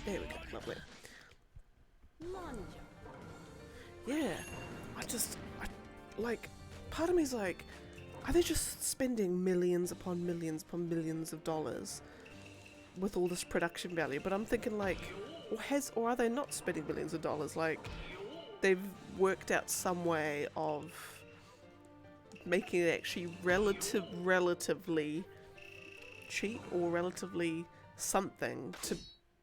S1: There we go, lovely. Yeah, like, part of me's like, are they just spending millions upon millions of dollars with all this production value? But I'm thinking like, or are they not spending millions of dollars? Like, they've worked out some way of making it actually relatively cheap, or relatively something to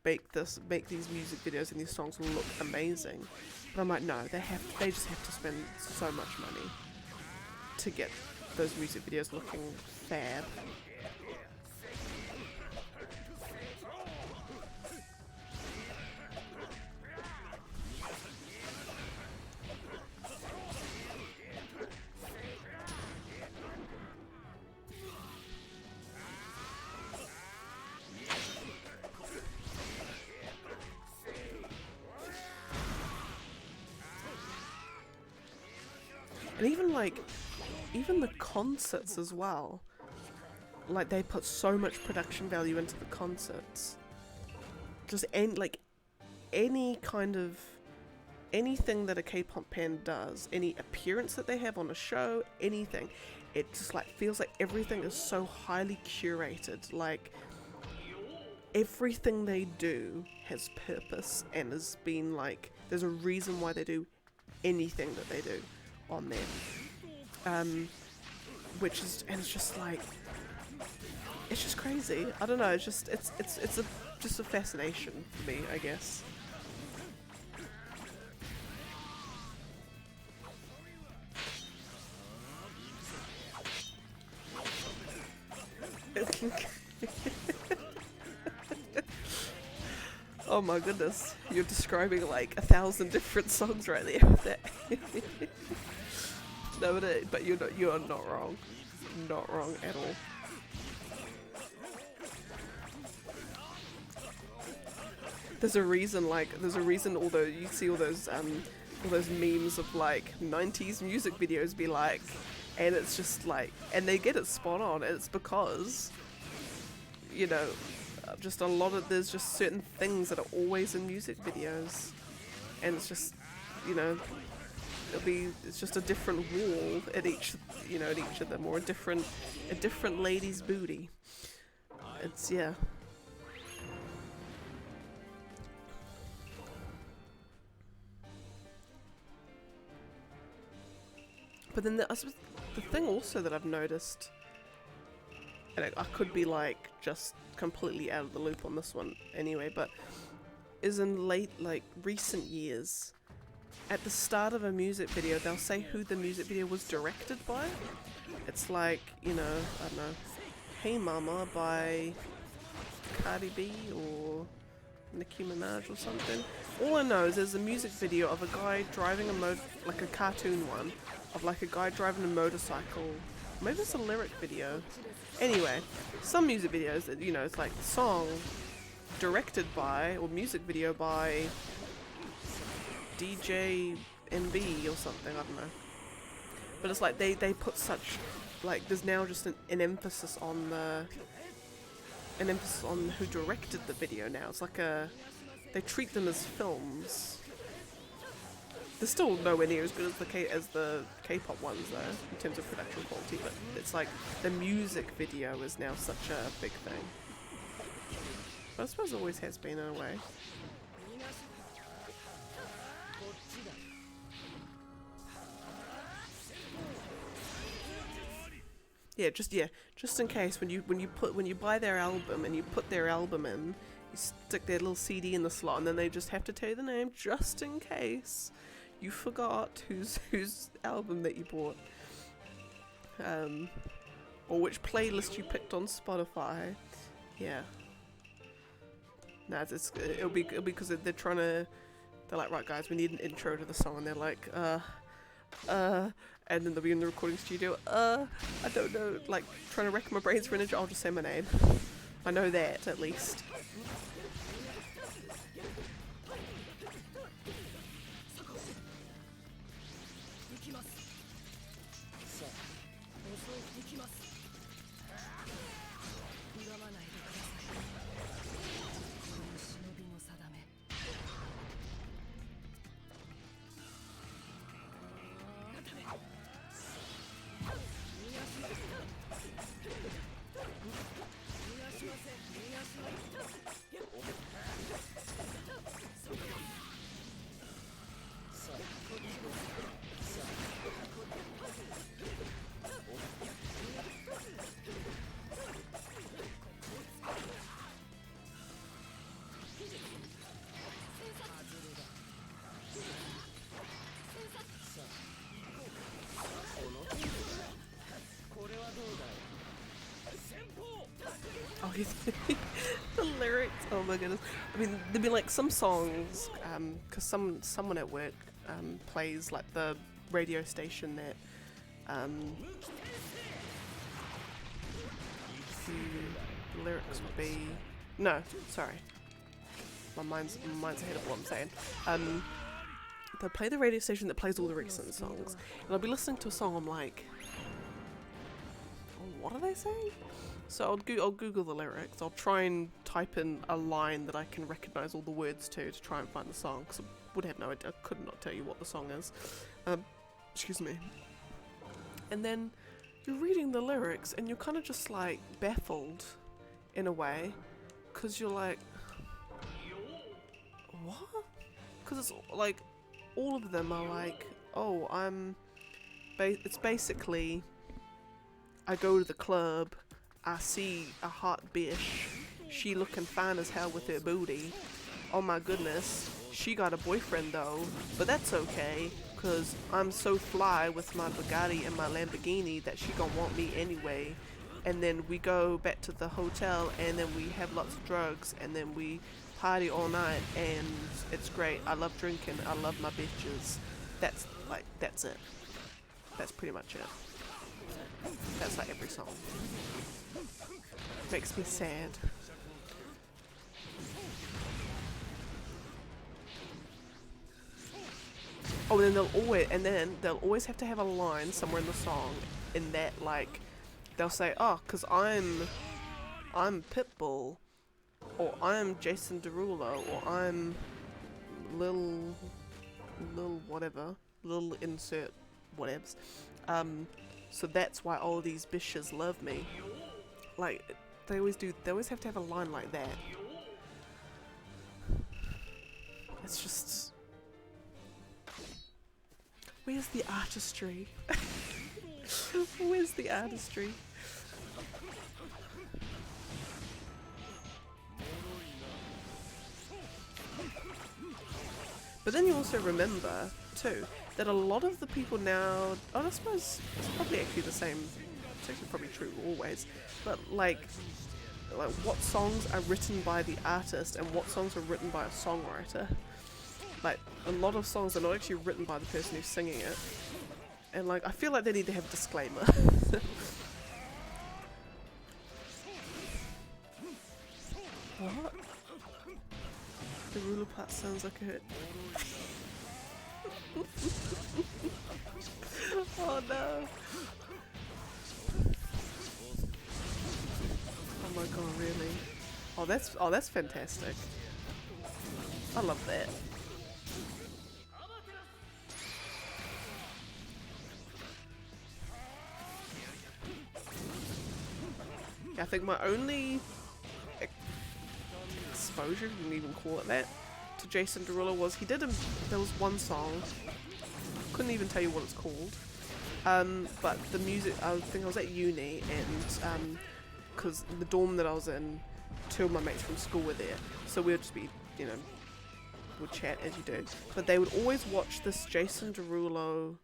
S1: make these music videos and these songs look amazing. But I'm like, no, they just have to spend so much money to get those music videos looking fab. And even the concerts as well. Like, they put so much production value into the concerts. Just any kind of anything that a K-pop band does, any appearance that they have on a show, anything, it just like feels like everything is so highly curated. Like, everything they do has purpose and has been like, there's a reason why they do anything that they do on there. Which is, and it's just like, it's just crazy. I don't know. It's just just a fascination for me, I guess. Oh my goodness, you're describing like 1,000 different songs right there with that. No, but you're not wrong. Not wrong at all. There's a reason, although you see all those memes of like 90s music videos be like, and it's just like, and they get it spot on, and it's because, you know, just there's just certain things that are always in music videos, and it's just, you know, it's just a different wall at each of them, or a different lady's booty. It's, yeah. But then the thing also that I've noticed, and I could be like just completely out of the loop on this one anyway, but is in recent years, at the start of a music video, they'll say who the music video was directed by. It's like, you know, I don't know, Hey Mama by Cardi B or Nicki Minaj or something. All I know is there's a music video of a guy driving like a cartoon one, of like a guy driving a motorcycle. Maybe it's a lyric video. Anyway, some music videos that, you know, it's like song directed by, or music video by DJ MB or something, I don't know. But it's like they put such, like, there's now just an emphasis on who directed the video now. It's like they treat them as films. They're still nowhere near as good as the K-pop ones though, in terms of production quality, but it's like the music video is now such a big thing. But I suppose it always has been in a way. Just in case when you buy their album and you put their album in, you stick their little CD in the slot, and then they just have to tell you the name, just in case you forgot whose album that you bought, or which playlist you picked on Spotify. Yeah. Nah, it'll be because they're like, right guys, we need an intro to the song, and they're like, and then they'll be in the recording studio, I don't know, like, trying to rack my brains for an intro. I'll just say my name. I know that, at least. Oh, the lyrics, oh my goodness. I mean, there'd be like some songs, because someone at work plays like the radio station that the lyrics would be, no, sorry, my mind's ahead of what I'm saying. they'll play the radio station that plays all the recent songs, and I'll be listening to a song, I'm like, oh, what are they saying? So I'll Google the lyrics, I'll try and type in a line that I can recognise all the words to try and find the song, because I would have no idea, I could not tell you what the song is. Excuse me. And then you're reading the lyrics and you're kind of just like baffled in a way, because you're like, what? Because it's like all of them are like, oh, it's basically, I go to the club, I see a hot bish, she looking fine as hell with her booty, oh my goodness, she got a boyfriend though, but that's okay, cause I'm so fly with my Bugatti and my Lamborghini that she gonna want me anyway. And then we go back to the hotel and then we have lots of drugs and then we party all night and it's great. I love drinking, I love my bitches. That's it. That's pretty much it. That's like every song. Makes me sad. Oh, and then they'll always have to have a line somewhere in the song in that, like, they'll say, oh, cause I'm Pitbull, or I'm Jason Derulo, or I'm Lil whatever, Lil insert whatevs. So that's why all these bitches love me. Like, they always have to have a line like that. It's just, where's the artistry? Where's the artistry? But then you also remember, too, that a lot of the people now, oh, I suppose it's probably actually the same, it's actually probably true always, but like what songs are written by the artist and what songs are written by a songwriter. Like, a lot of songs are not actually written by the person who's singing it. And like, I feel like they need to have a disclaimer. What? The ruler part sounds like a... Oh no. Oh my god, really? Oh, that's fantastic. I love that. I think my only exposure, if you can even call it that, to Jason Derulo was there was one song, couldn't even tell you what it's called, but the music, I think I was at uni, and because the dorm that I was in, two of my mates from school were there, so we would just be, would chat as you do, but they would always watch this Jason Derulo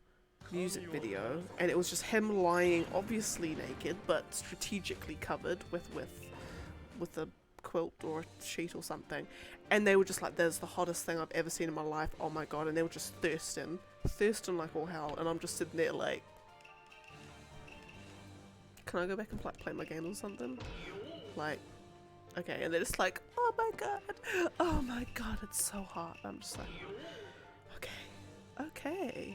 S1: music video, and it was just him lying obviously naked but strategically covered with a quilt or a sheet or something, and they were just like, "There's the hottest thing I've ever seen in my life, oh my god," and they were just thirsting like all hell, and I'm just sitting there like, can I go back and play my game or something? Like, okay, and they're just like, oh my god, it's so hot. I'm just like, okay.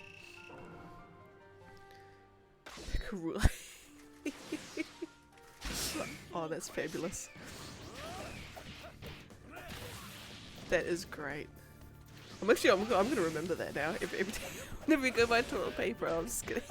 S1: Oh, that's fabulous. That is great. I'm gonna remember that now. Every time, whenever we go by toilet paper, I'm just gonna.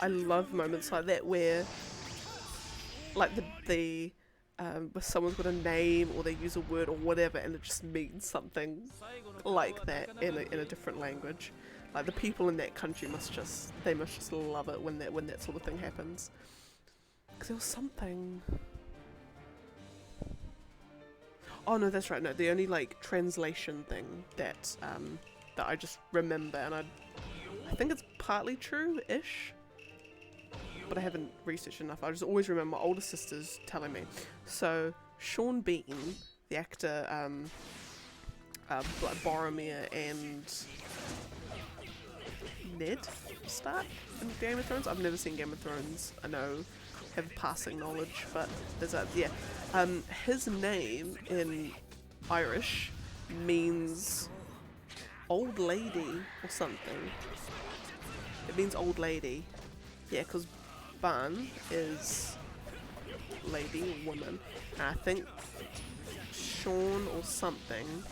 S1: I love moments like that where, like where someone's got a name or they use a word or whatever, and it just means something like that in a different language. Like the people in that country must just love it when that sort of thing happens. Because there was something. Oh no, that's right. No, the only like translation thing that that I just remember, and I think it's partly true-ish, but I haven't researched enough. I just always remember my older sisters telling me. So Sean Bean, the actor, Boromir and Ned Stark in Game of Thrones. I've never seen Game of Thrones. I know, have passing knowledge, but there's a yeah. His name in Irish means old lady or something. It means old lady. Yeah, because Ban is lady or woman. And I think Sean or something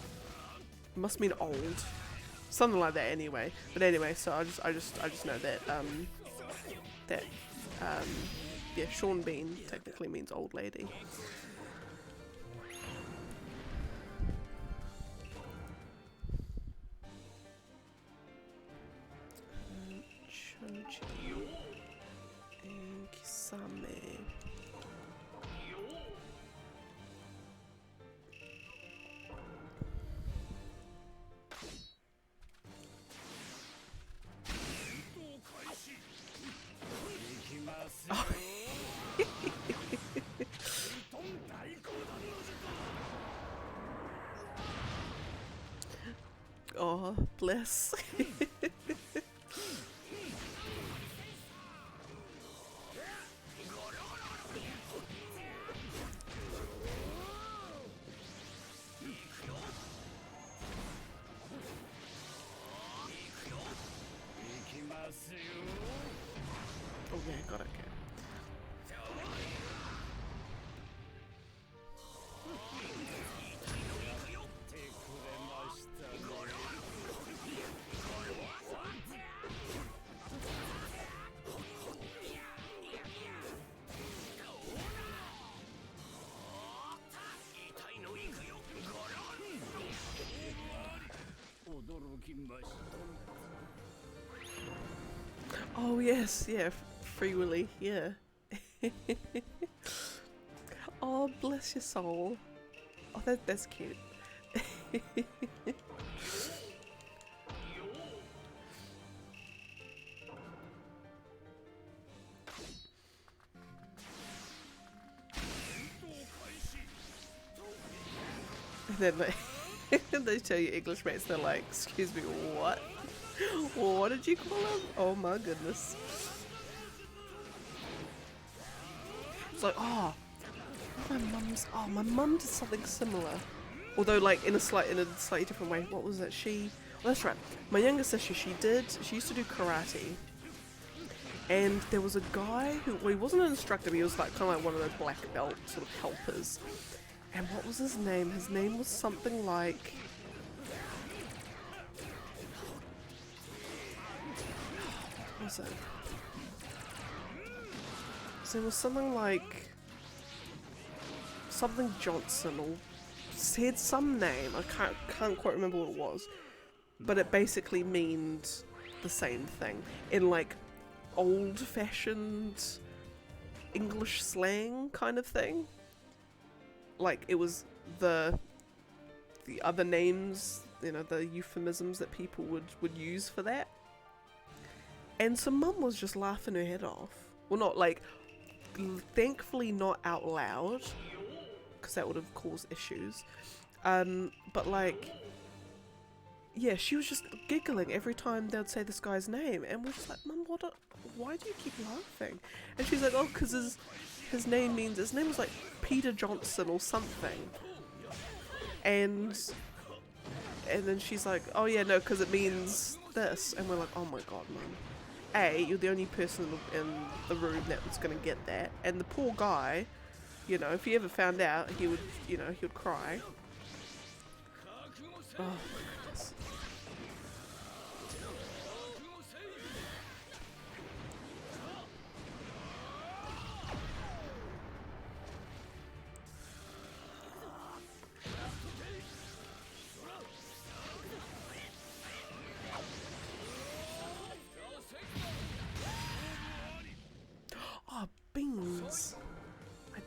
S1: must mean old. Something like that anyway. But anyway, so I just know that yeah, Sean Bean technically means old lady. Chunchi and Kisame. Oh. Oh, bless. Oh yeah, got it, okay. Oh yes, yeah, Free Willy, yeah. Oh, bless your soul. Oh, that's cute. And then they tell you English mates, they're like, excuse me, what? What did you call him? Oh my goodness. It's like, oh, my mum did something similar. Although like in a slightly different way. What was it? Well, that's right. My younger sister, she used to do karate. And there was a guy who, well, he wasn't an instructor, but he was like kind of like one of those black belt sort of helpers. And what was his name? His name was something like... What was it? His name was something like... Something Johnson, or said some name. I can't quite remember what it was. But it basically means the same thing. In like old-fashioned English slang kind of thing. Like it was the other names, you know, the euphemisms that people would use for that. And so Mum was just laughing her head off. Well, not like, thankfully not out loud, because that would have caused issues. But like, yeah, she was just giggling every time they'd say this guy's name, and we're just like, Mum, why do you keep laughing? And she's like, oh, because his name was like Peter Johnson or something. And then she's like, oh yeah, no, because it means this. And we're like, oh my god, Mum. A, you're the only person in the room that was going to get that. And the poor guy, you know, if he ever found out, he would cry. Oh my goodness.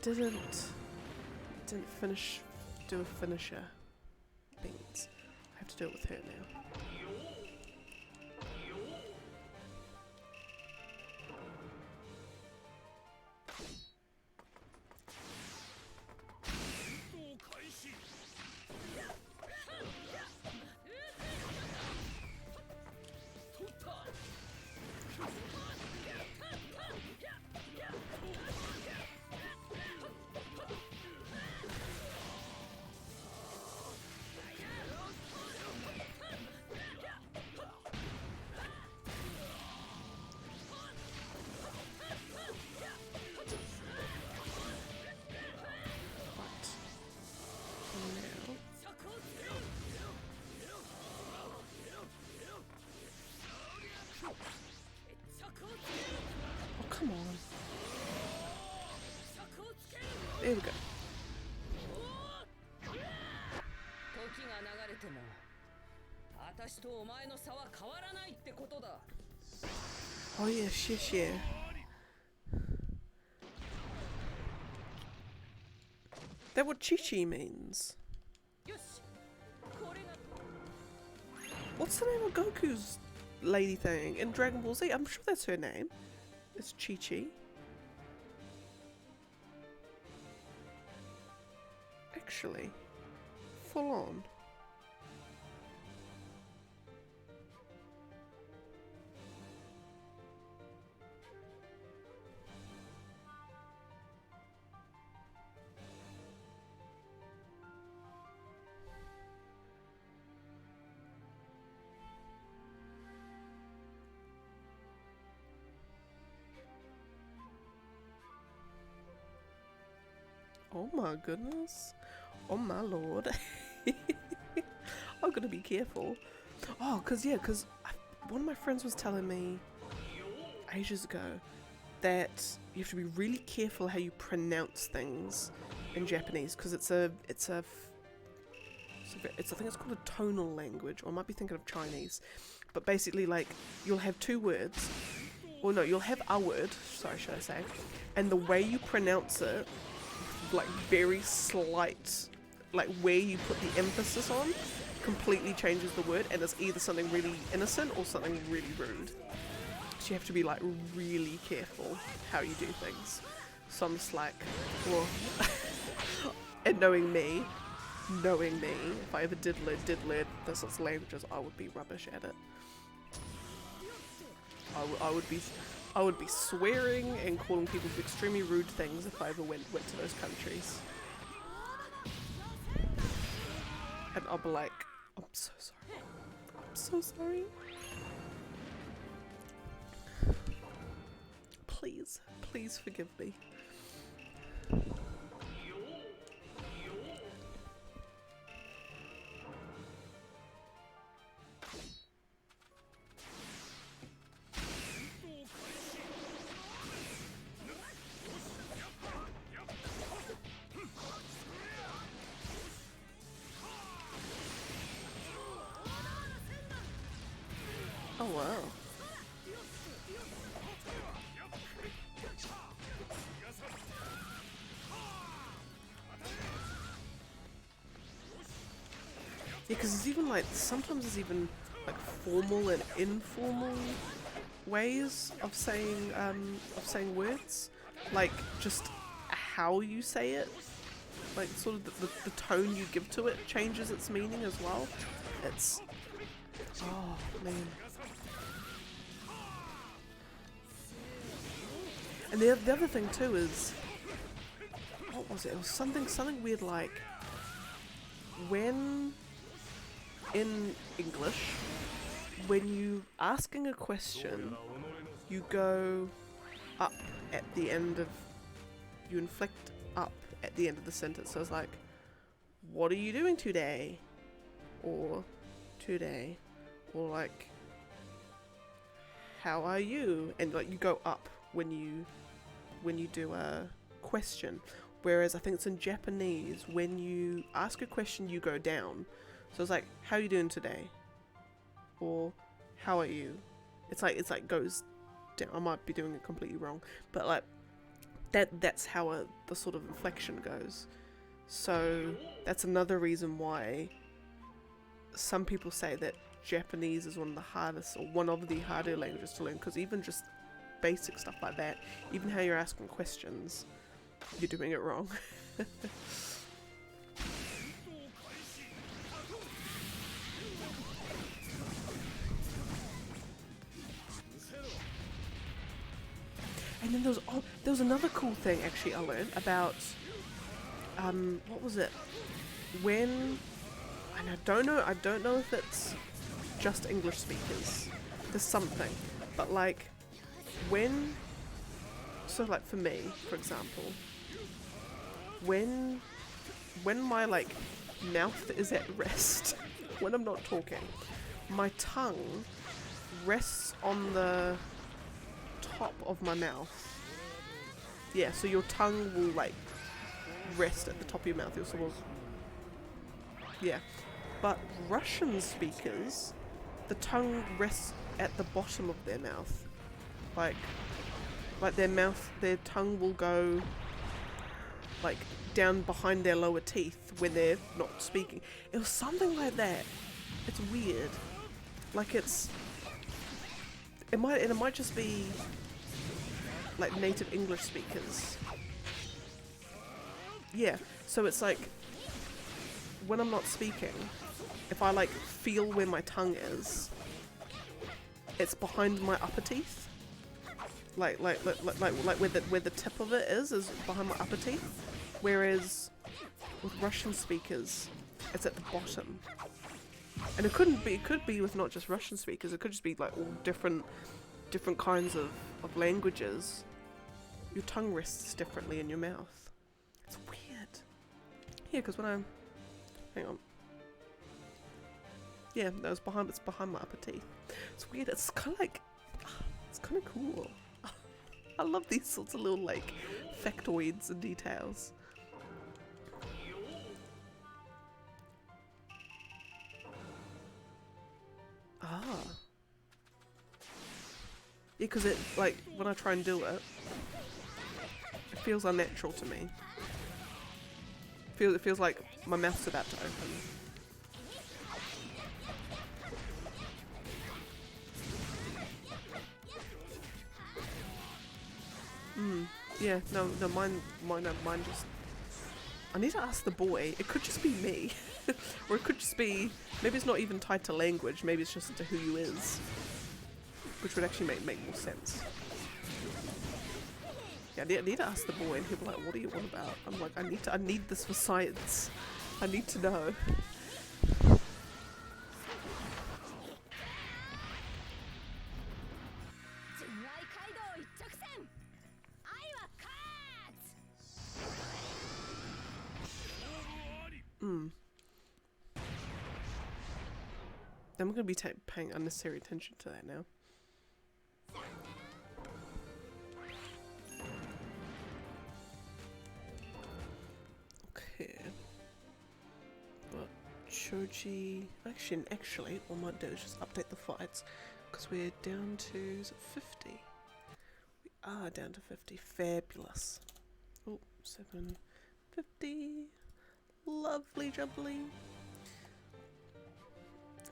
S1: didn't finish, do a finisher. Beans. I have to do it with her now. Come on. There we go. Oh yes, yes, yeah. That what Chi-Chi means? What's the name of Goku's lady thing in Dragon Ball Z? I'm sure that's her name. It's Chi-Chi. Actually, full on. Oh my goodness. Oh my lord. I'm gonna be careful. Oh, cause one of my friends was telling me ages ago that you have to be really careful how you pronounce things in Japanese, because I think it's called a tonal language, or I might be thinking of Chinese. But basically, like, you'll have two words, or no, you'll have a word, sorry, should I say, and the way you pronounce it, like very slight, like where you put the emphasis on, completely changes the word, and it's either something really innocent or something really rude. So you have to be like really careful how you do things. So I'm just like, well, and knowing me, if I ever did learn those sorts of languages, I would be rubbish at it. I would be swearing and calling people extremely rude things if I ever went to those countries. And I'll be like, I'm so sorry. I'm so sorry. Please forgive me. Oh wow. Yeah, because it's even like, sometimes there's even like formal and informal ways of saying words, like just how you say it, like sort of the tone you give to it changes its meaning as well. It's, oh man. And the other thing too is, what was it? It was something weird, like when in English, when you asking a question, you go up at the end of, you inflect up at the end of the sentence. So it's like, what are you doing today? Or today. Or like, how are you? And like, you go up when you do a question. Whereas I think it's in Japanese, when you ask a question, you go down. So it's like, how are you doing today? Or how are you? It's like goes down. I might be doing it completely wrong, but like that's how the sort of inflection goes. So that's another reason why some people say that Japanese is one of the hardest, or one of the harder languages to learn, because even just basic stuff like that, even how you're asking questions, you're doing it wrong. And then there was another cool thing actually I learned about, what was it? When, and I don't know if it's just English speakers. There's something, but like when, so like for me, for example, when my like mouth is at rest, when I'm not talking, my tongue rests on the top of my mouth. Yeah, so your tongue will like rest at the top of your mouth. You'll sort of, yeah. But Russian speakers, the tongue rests at the bottom of their mouth. Like their tongue will go like down behind their lower teeth when they're not speaking. It was something like that. It's weird. Like it might just be like native English speakers. Yeah, so it's like when I'm not speaking, if I like feel where my tongue is, it's behind my upper teeth. Like where the tip of it is behind my upper teeth. Whereas with Russian speakers, it's at the bottom. And it could be with not just Russian speakers, it could just be like all different kinds of languages. Your tongue rests differently in your mouth. It's weird. Yeah, because when hang on. Yeah, no, it's behind my upper teeth. It's weird. It's kind of like, it's kind of cool. I love these sorts of little like factoids and details. Ah. Yeah, because it, like, when I try and do it, it feels unnatural to me. It feels like my mouth's about to open. Yeah, no, mine just... I need to ask the boy. It could just be me. Or it could just be... Maybe it's not even tied to language, maybe it's just to who you is. Which would actually make more sense. Yeah, I need to ask the boy, and he'll be like, what are you on about? I'm like, I need this for science. I need to know. I'm going to be paying unnecessary attention to that now. Okay. But Choji... Actually, what I might do is just update the fights. Because we're down to... Is it 50? We are down to 50. Fabulous. Oh, 750. Lovely jubbly.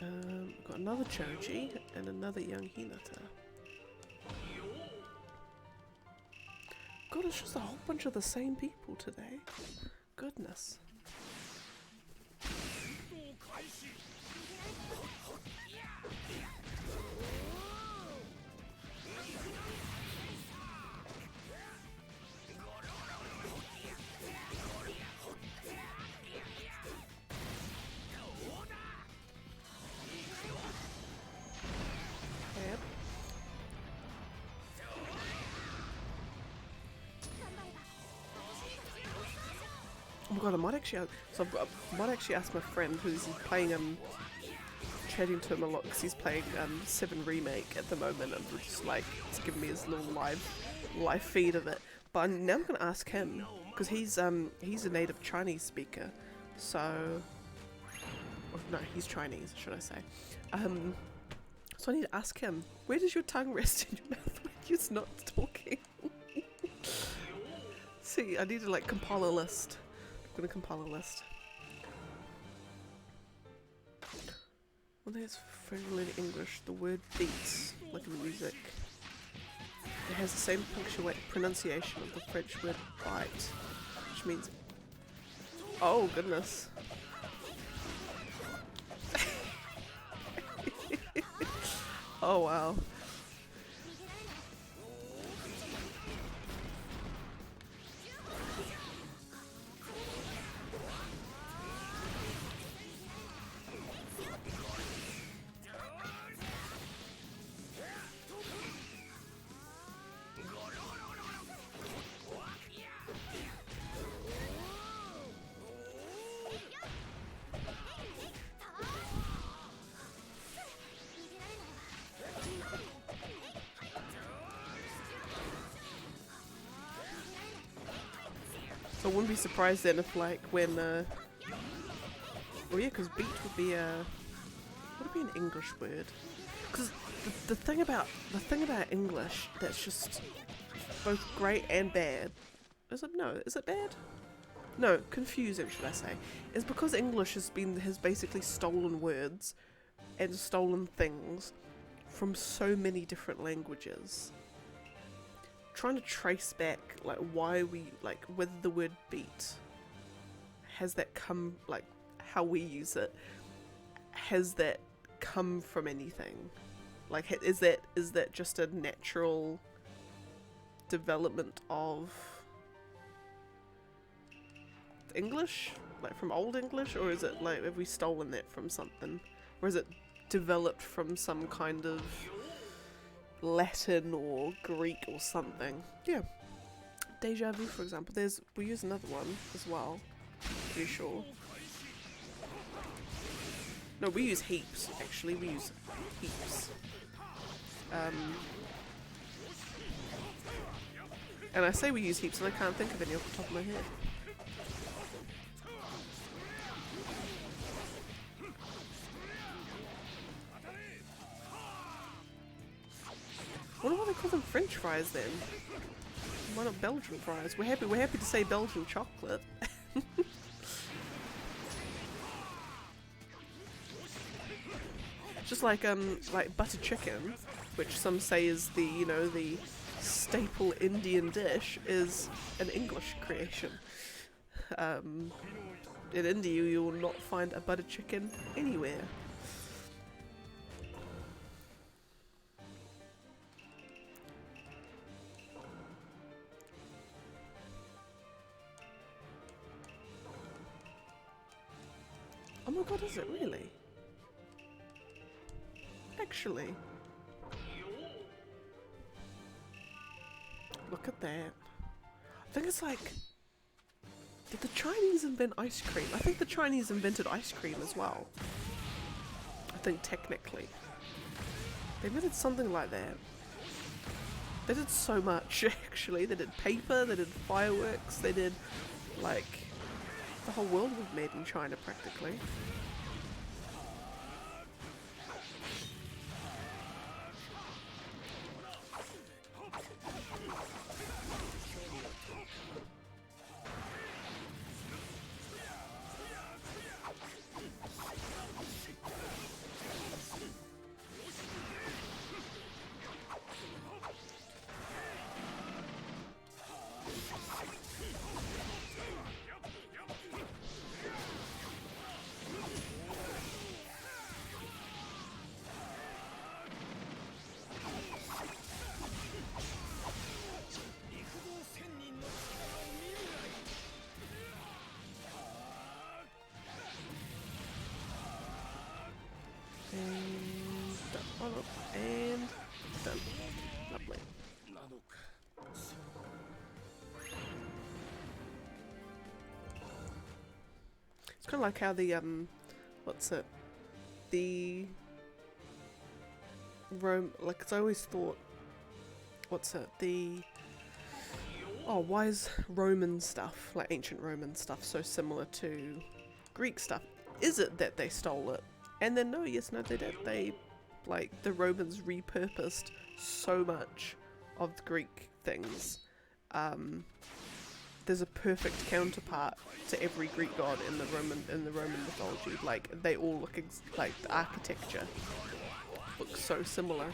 S1: We've got another Choji and another young Hinata. God, it's just a whole bunch of the same people today. Goodness. Oh my god, I might actually ask my friend who's playing, chatting to him a lot because he's playing 7 Remake at the moment, and just like, it's giving me his little live feed of it. But now I'm gonna ask him because he's a native Chinese speaker, so, or no, he's Chinese, should I say? So I need to ask him, where does your tongue rest in your mouth when you're not talking? See, I need to like compile a list. I'm gonna compile a list. Well, there's Frizzyninja English. The word beats, like in music. It has the same pronunciation of the French word bite, which means. Oh goodness. Oh wow. So I wouldn't be surprised then if like when oh yeah, because beat would be an English word. Because the thing about English that's just both great and bad is it bad? No, confusing should I say, is because English has basically stolen words and stolen things from so many different languages. Trying to trace back like why we like with the word beat, has that come like how we use it, has that come from anything? Like is that just a natural development of English, like from Old English, or is it like have we stolen that from something, or is it developed from some kind of Latin or Greek or something? Yeah. Deja vu, for example. We use another one as well. Pretty sure. No, we use heaps. Actually, we use heaps. And I say we use heaps, and I can't think of any off the top of my head. I wonder why they call them French fries then. Why not Belgian fries? We're happy to say Belgian chocolate. Just like butter chicken, which some say is the staple Indian dish, is an English creation. In India you will not find a butter chicken anywhere. Oh my god, is it really? Actually. Look at that. I think it's like... Did the Chinese invent ice cream? I think the Chinese invented ice cream as well. I think technically. They invented something like that. They did so much, actually. They did paper, they did fireworks, they did, like... The whole world was made in China, practically. And done. Lovely. It's kind of like how the the Rome, like, it's always thought, why is Roman stuff, like ancient Roman stuff, so similar to Greek stuff? Is it that they stole it? And then no, they did. They, like, the Romans repurposed so much of the Greek things. there's a perfect counterpart to every Greek god in the Roman mythology. Like they all look like the architecture looks so similar.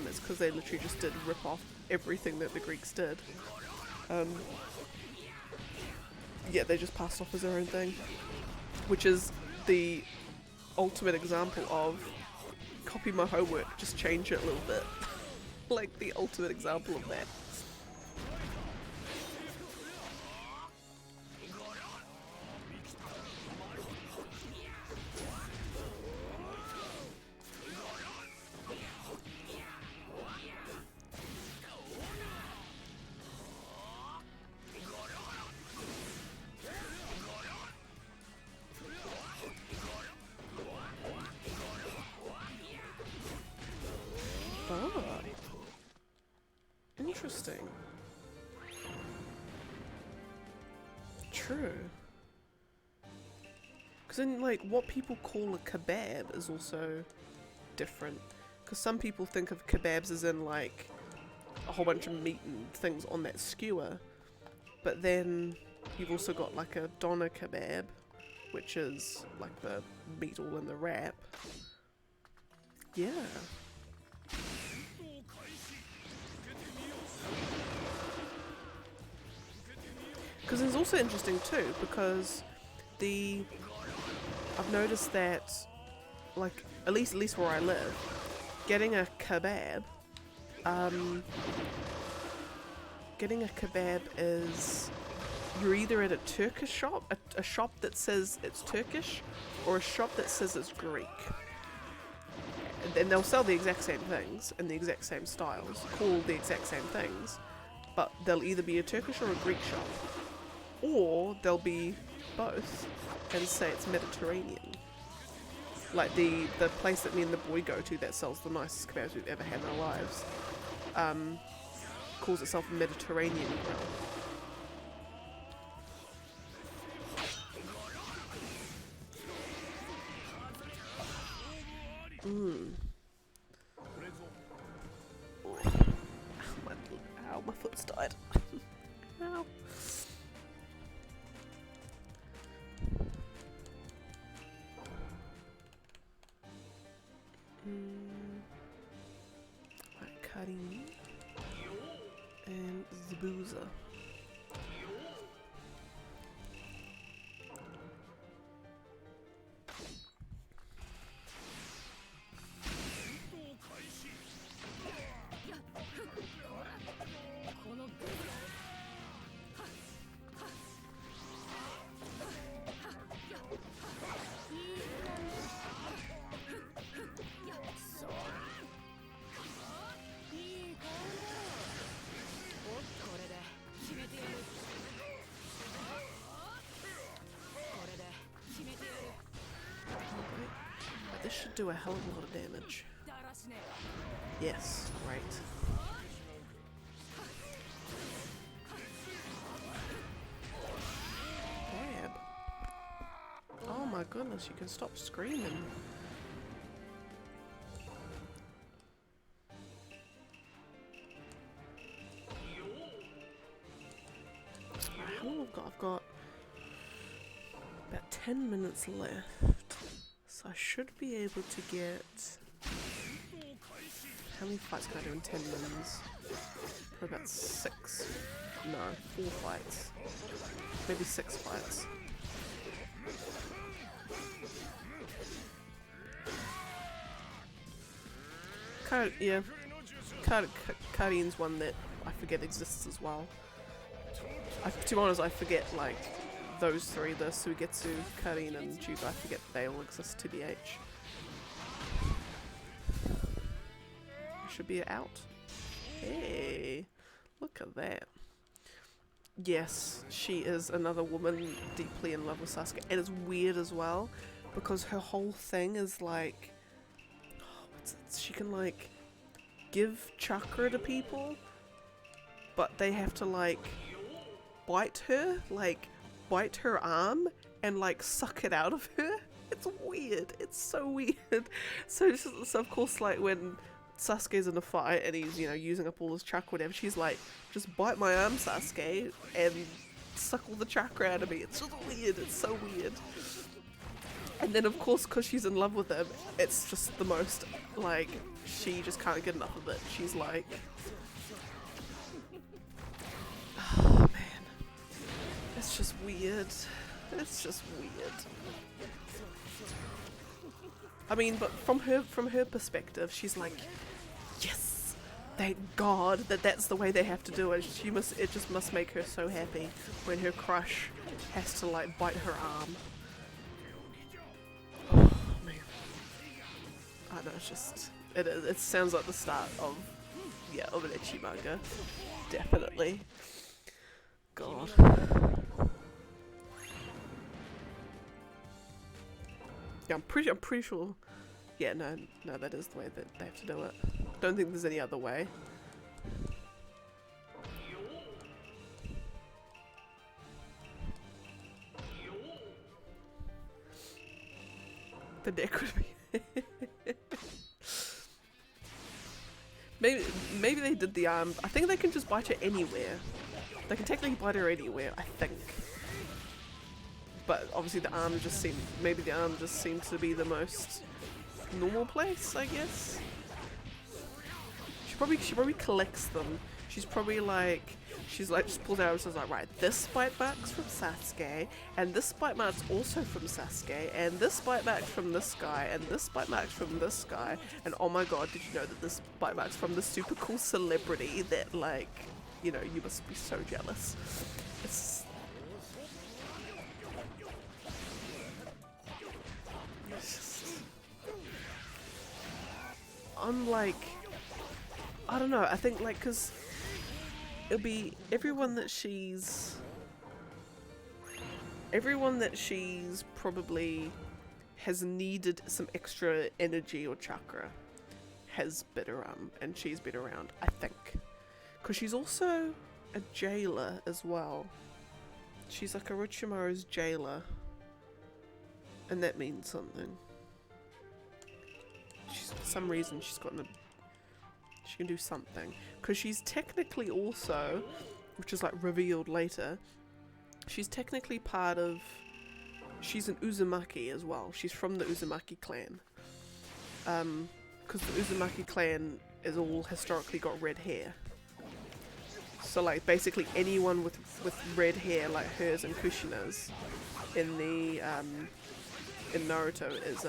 S1: It's because they literally just did rip off everything that the Greeks did. Yeah, they just passed off as their own thing, which is the ultimate example of copy my homework, just change it a little bit. Like the ultimate example of that. Interesting. True. Because then, like, what people call a kebab is also different. Because some people think of kebabs as in, like, a whole bunch of meat and things on that skewer. But then you've also got, like, a doner kebab, which is, like, the meat all in the wrap. Yeah. Because it's also interesting too, because I've noticed that, like, at least where I live, getting a kebab is, you're either at a Turkish shop, a shop that says it's Turkish, or a shop that says it's Greek. And they'll sell the exact same things in the exact same styles, called the exact same things, but they'll either be a Turkish or a Greek shop. Or they'll be both and say it's Mediterranean. Like the place that me and the boy go to that sells the nicest kebabs we've ever had in our lives, calls itself a Mediterranean grill. Ow, my foot's died. Ow. Right, Karim and Zabuza. This should do a hell of a lot of damage. Yes, great. Dab. Oh my goodness, you can stop screaming. How long have I got? I've got about 10 minutes left. So I should be able to get... How many fights can I do in 10 minutes? Probably about 6. No, 4 fights. Maybe 6 fights. Yeah. Karin's one that I forget exists as well. To be honest, I forget, like, those three, the Suigetsu, Karin, and Juga, I forget they all exist, TBH. Should be out. Hey, look at that. Yes, she is another woman deeply in love with Sasuke. And it's weird as well, because her whole thing is like, she can like give chakra to people, but they have to like bite her, like bite her arm and like suck it out of her. It's weird. It's so weird. So of course, like when Sasuke's in a fight and he's, you know, using up all his chakra, whatever, she's like, just bite my arm, Sasuke, and suck all the chakra out of me. It's just weird. It's so weird. And then of course, because she's in love with him, it's just the most, like, she just can't get enough of it. She's like, oh man, it's just weird. It's just weird. I mean, but from her perspective, she's like, yes, thank God that that's the way they have to do it. It just must make her so happy when her crush has to like bite her arm. Oh man, I know, it's just it sounds like the start of of an ecchi manga, definitely. God. Yeah, I'm pretty sure. Yeah, no, that is the way that they have to do it. Don't think there's any other way. The neck would be. maybe they did the arm. I think they can just bite her anywhere. They can technically bite her anywhere, I think. But obviously the arm just seemed to be the most normal place, I guess. She probably collects them. She's just pulls out and says like, right, this bite mark's from Sasuke, and this bite mark's also from Sasuke, and this bite mark's from this guy, and this bite mark's from this guy, and oh my god, did you know that this bite mark's from the super cool celebrity that, like, you know, you must be so jealous. It's unlike, I don't know, I think like, cause it'll be everyone that she's probably has needed some extra energy or chakra has been around, and she's been around, I think. Cause she's also a jailer as well. She's like Orochimaru's jailer. And that means something. For some reason she can do something. Because she's technically also, which is like revealed later, she's technically she's an Uzumaki as well. She's from the Uzumaki clan. Because the Uzumaki clan is all historically got red hair. So like basically anyone with red hair like hers and Kushina's in the in Naruto is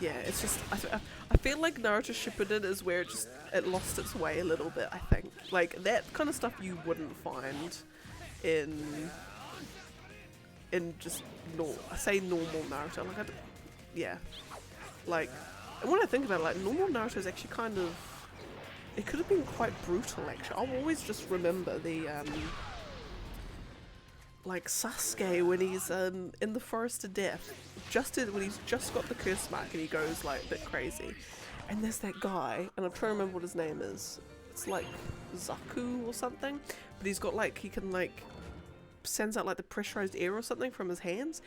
S1: yeah, it's just I feel like Naruto Shippuden is where it lost its way a little bit, I think. Like that kind of stuff you wouldn't find in just normal Naruto. Like yeah. Like, and when I think about it, like normal Naruto is actually kind of, it could have been quite brutal actually. I'll always just remember the like Sasuke when he's in the Forest of Death, when he's just got the curse mark and he goes like a bit crazy, and there's that guy, and I'm trying to remember what his name is. It's like Zaku or something, but he's got like, he can like sends out like the pressurized air or something from his hands,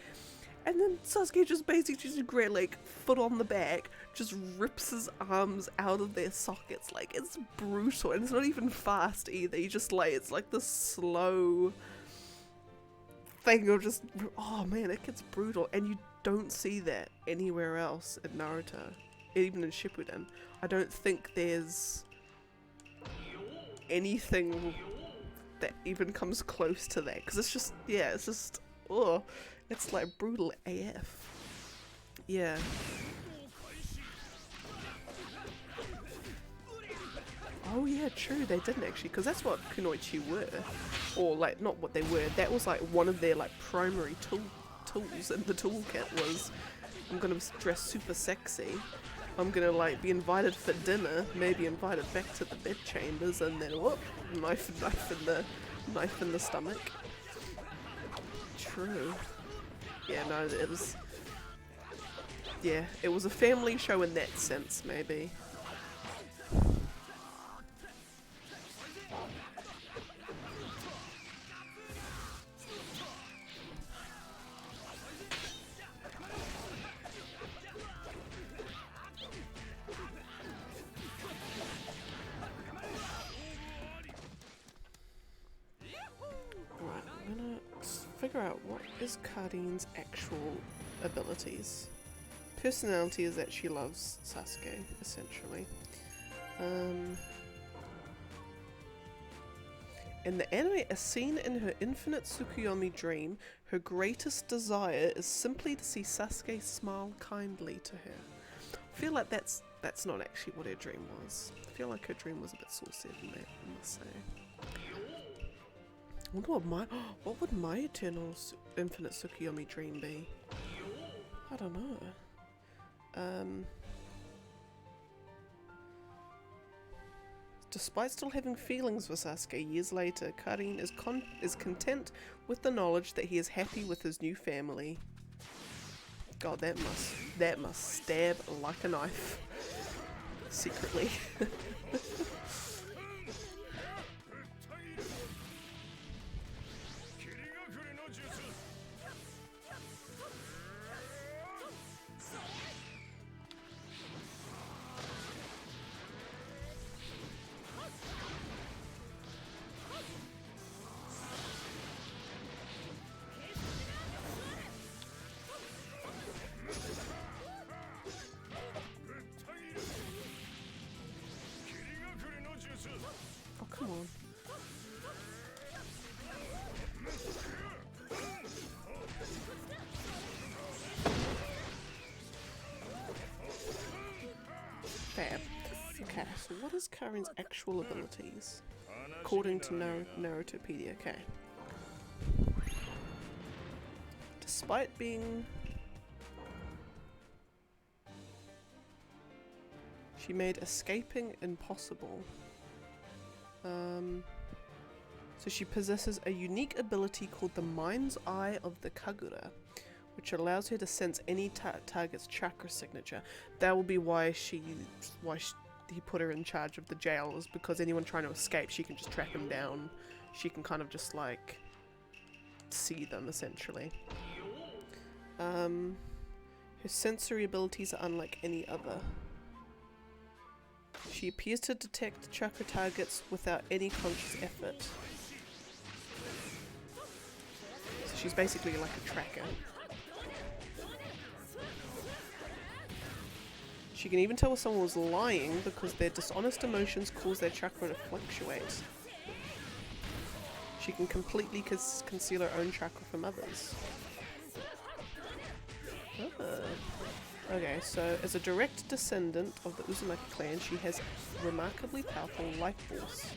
S1: and then Sasuke just basically just a great like foot on the back, just rips his arms out of their sockets. Like it's brutal, and it's not even fast either. He just like, it's like this slow thing of just, oh man, it gets brutal, and you don't see that anywhere else in Naruto, even in Shippuden. I don't think there's anything that even comes close to that, because it's just, yeah, it's just, oh, it's like brutal AF. Yeah. Oh yeah, true, they didn't actually, because that's what kunoichi were, or like not what they were, that was like one of their like primary tools in the toolkit was, I'm gonna dress super sexy, I'm gonna like be invited for dinner, maybe invited back to the bed chambers, and then whoop, knife in the stomach. True. Yeah, no, it was, yeah, it was a family show in that sense, maybe. figure out what is Karine's actual abilities. Personality is that she loves Sasuke, essentially. In the anime, a scene in her infinite Tsukuyomi dream, her greatest desire is simply to see Sasuke smile kindly to her. I feel like that's not actually what her dream was. I feel like her dream was a bit saucier than that, I must say. I wonder what would my eternal infinite Tsukuyomi dream be? I don't know. Despite still having feelings for Sasuke years later, Karine is content with the knowledge that he is happy with his new family. God, that must stab like a knife. Secretly. Oh, come on. Fab. Okay, so what is Karin's actual abilities? According to Narutopedia, okay. Despite being... She made escaping impossible. So she possesses a unique ability called the Mind's Eye of the Kagura, which allows her to sense any target's chakra signature. That will be why he put her in charge of the jail, is because anyone trying to escape, she can just track them down. She can kind of just like see them essentially. Her sensory abilities are unlike any other. She appears to detect chakra targets without any conscious effort. So she's basically like a tracker. She can even tell if someone was lying because their dishonest emotions cause their chakra to fluctuate. She can completely conceal her own chakra from others. Okay, so as a direct descendant of the Uzumaki clan, she has remarkably powerful life force.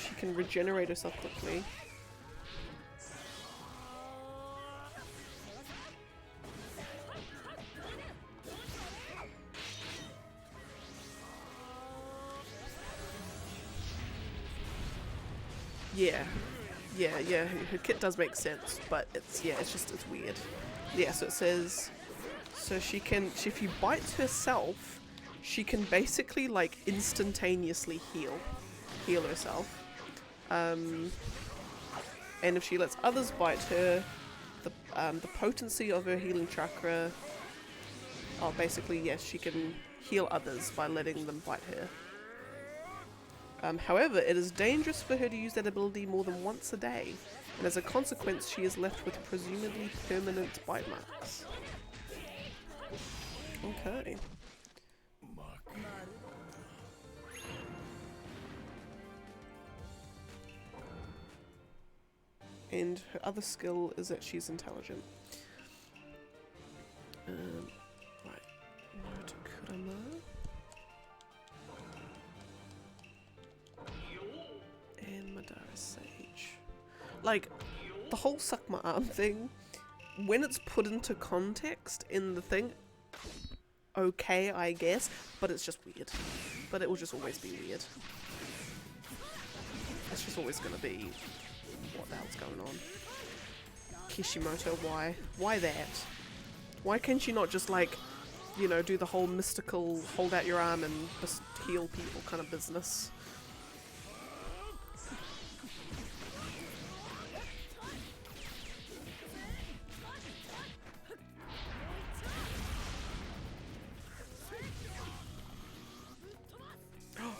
S1: She can regenerate herself quickly. Yeah, her kit does make sense, but it's weird. Yeah, so it says, so if she bites herself, she can basically like instantaneously heal herself. And if she lets others bite her, the potency of her healing chakra, basically yes, she can heal others by letting them bite her. However, it is dangerous for her to use that ability more than once a day, and as a consequence she is left with presumably permanent bite marks. Okay. And her other skill is that she's intelligent. Right. Kurama. And Madara Sage. Like, the whole suck my arm thing, when it's put into context in the thing, okay, I guess, but it's just weird. But it will just always be weird. It's just always gonna be, what the hell's going on? Kishimoto, why? Why that? Why can't you not just like, you know, do the whole mystical hold out your arm and just heal people kind of business?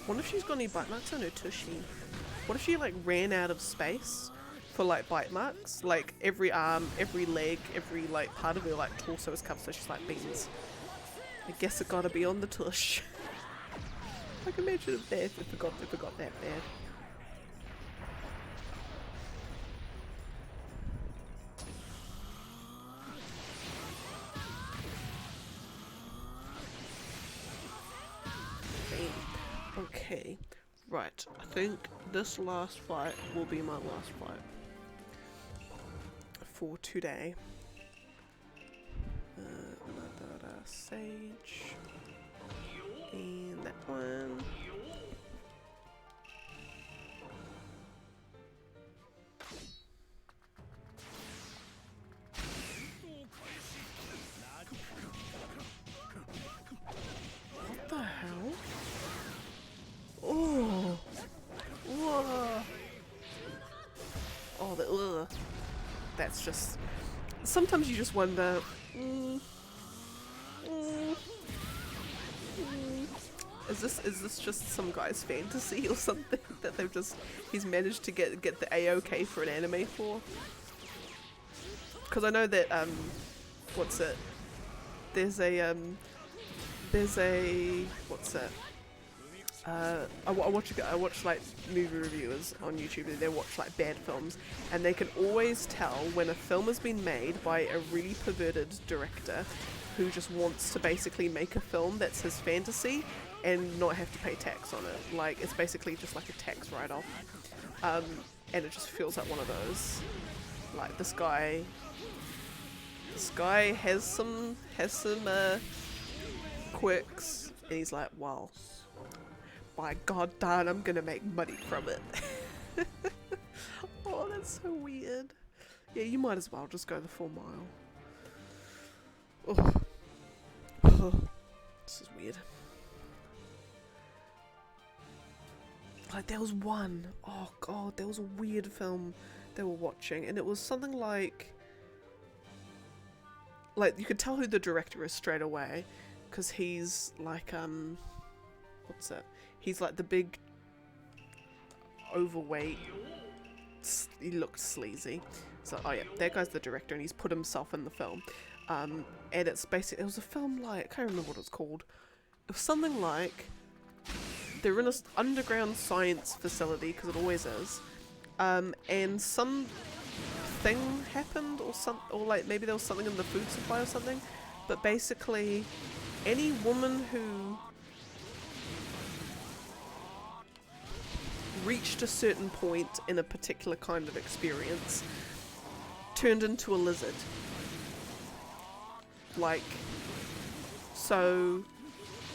S1: Wonder if she's got any bite marks on her tushy. What if she like ran out of space for like bite marks? Like every arm, every leg, every like part of her like torso is covered, so she's like beans. I guess it gotta be on the tush. I can imagine if it got that bad. Okay, right, I think this last fight will be my last fight for today. Another sage, and that one. What the hell? Oh, whoa. Oh, that's just. Sometimes you just wonder. Is this just some guy's fantasy or something that he's managed to get the A-OK for an anime for? Because I know that what's it? There's a what's it? I watch like movie reviewers on YouTube, and they watch like bad films, and they can always tell when a film has been made by a really perverted director who just wants to basically make a film that's his fantasy and not have to pay tax on it. Like, it's basically just like a tax write-off. And it just feels like one of those. Like, this guy has some quirks, and he's like, well, by god darn, I'm gonna make money from it. Oh, that's so weird. Yeah, you might as well just go the full mile. Oh. Oh, this is weird. Like, there was one, oh god, there was a weird film they were watching, and it was something like you could tell who the director is straight away, because he's like, what's it? He's like the big, overweight, he looked sleazy. So, oh yeah, that guy's the director, and he's put himself in the film. And it's basically, it was a film like, I can't remember what it's called. It was something like, they're in an underground science facility, because it always is. And some thing happened, or like maybe there was something in the food supply or something. But basically, any woman who reached a certain point in a particular kind of experience turned into a lizard. Like, so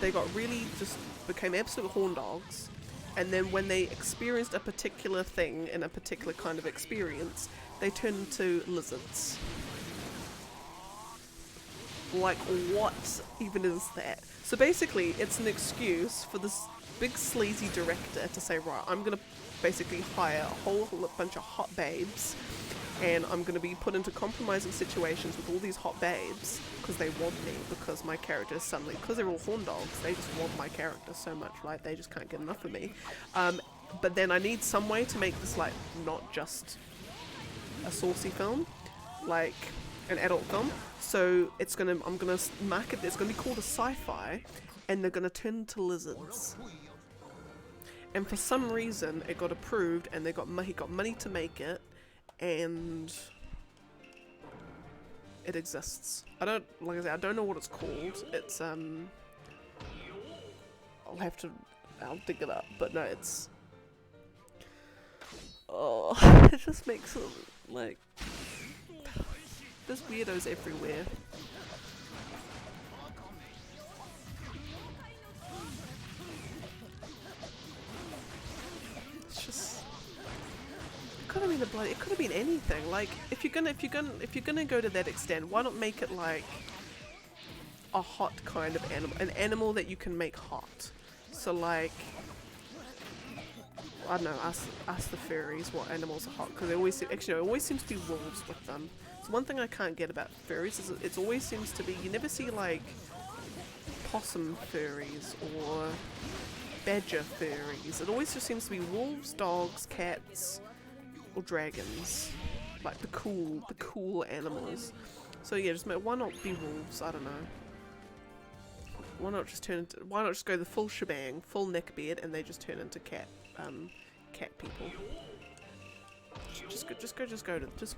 S1: they got really just became absolute horn dogs, and then when they experienced a particular thing in a particular kind of experience, they turned into lizards. Like, what even is that? So basically, it's an excuse for this big sleazy director to say, right, I'm gonna basically hire a whole bunch of hot babes, and I'm gonna be put into compromising situations with all these hot babes because they want me, because my character is suddenly, because they're all horn dogs, they just want my character so much, like they just can't get enough of me. But then I need some way to make this like not just a saucy film, like an adult film. So I'm gonna market, it's gonna be called a sci-fi, and they're gonna turn into lizards. And for some reason, it got approved, and he got money to make it, and it exists. Like I said, I don't know what it's called. It's I'll dig it up, but no, it's, oh, it just makes it like, there's weirdos everywhere. It's just, it could have been it could have been anything. Like, if you're gonna go to that extent, why not make it like a hot kind of animal, an animal that you can make hot. So like, I don't know, ask the furries what animals are hot, because they always it always seems to be wolves with them. So one thing I can't get about furries is it always seems to be, you never see like possum furries or badger furries. It always just seems to be wolves, dogs, cats, or dragons. Like the cool animals. So yeah, why not be wolves? I don't know. Why not just go the full shebang, full neckbeard, and they just turn into cat people. Just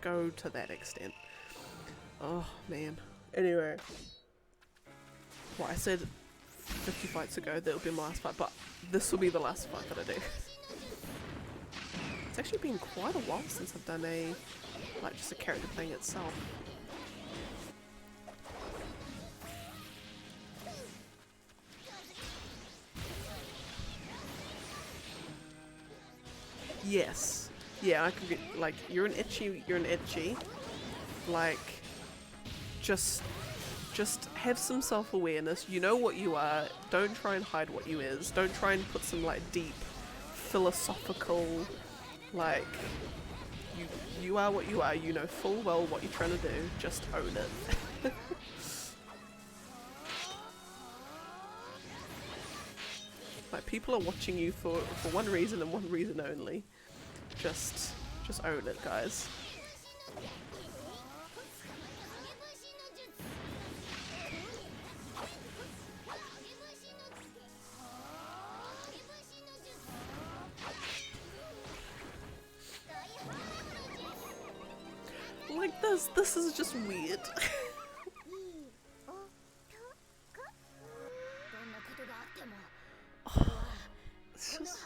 S1: go to that extent. Oh man. Anyway, well, I said 50 fights ago that would be my last fight, but this will be the last fight that I do. It's actually been quite a while since I've done just a character playing itself. Yes. Yeah, I could get, like, you're an itchy. Like, just have some self-awareness. You know what you are. Don't try and hide what you is. Don't try and put some, like, deep, philosophical, like, you are what you are. You know full well what you're trying to do. Just own it. Like, people are watching you for one reason and one reason only. Just own it, guys. Like this is just weird. It's just...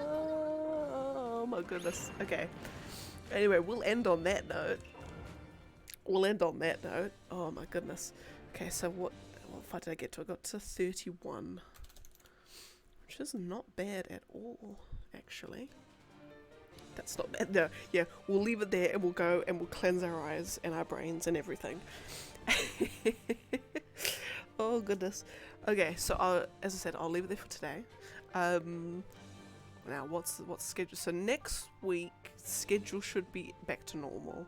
S1: Oh my goodness. Okay. Anyway, we'll end on that note. Oh my goodness. Okay, so what fight did I get to? I got to 31. Which is not bad at all, actually. That's not bad. No, yeah, we'll leave it there and we'll go and we'll cleanse our eyes and our brains and everything. Oh goodness. Okay, so as I said, I'll leave it there for today. Now what's the schedule? So next week schedule should be back to normal.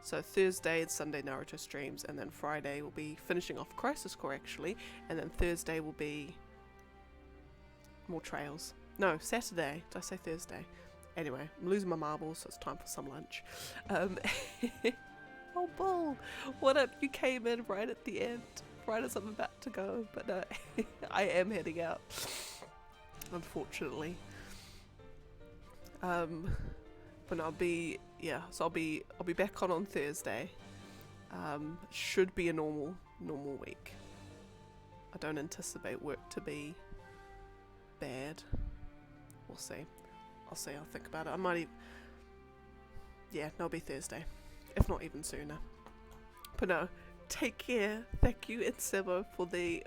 S1: So Thursday and Sunday Naruto streams, and then Friday will be finishing off Crisis Core actually, and then Thursday will be more trails. No, Saturday. Did I say Thursday? Anyway, I'm losing my marbles, so it's time for some lunch. Oh, Bull! What up? You came in right at the end, right as I'm about to go, but no, I am heading out, unfortunately. But I'll be back on Thursday. Should be a normal week. I don't anticipate work to be bad. We'll see. I'll think about it. I might it'll be Thursday, if not even sooner. But no, take care. Thank you, Itsebo, for the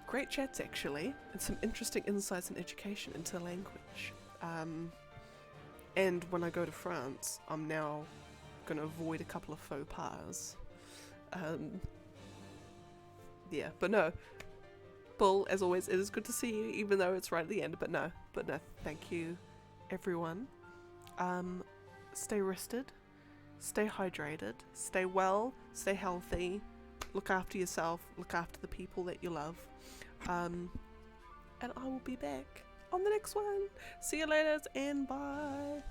S1: great chats actually, and some interesting insights and education into the language. And when I go to France, I'm now going to avoid a couple of faux pas. Yeah, but no. Bull, as always, it is good to see you, even though it's right at the end. But no, thank you, everyone. Stay rested, stay hydrated, stay well, stay healthy, look after yourself, look after the people that you love. And I will be back on the next one. See you later and bye.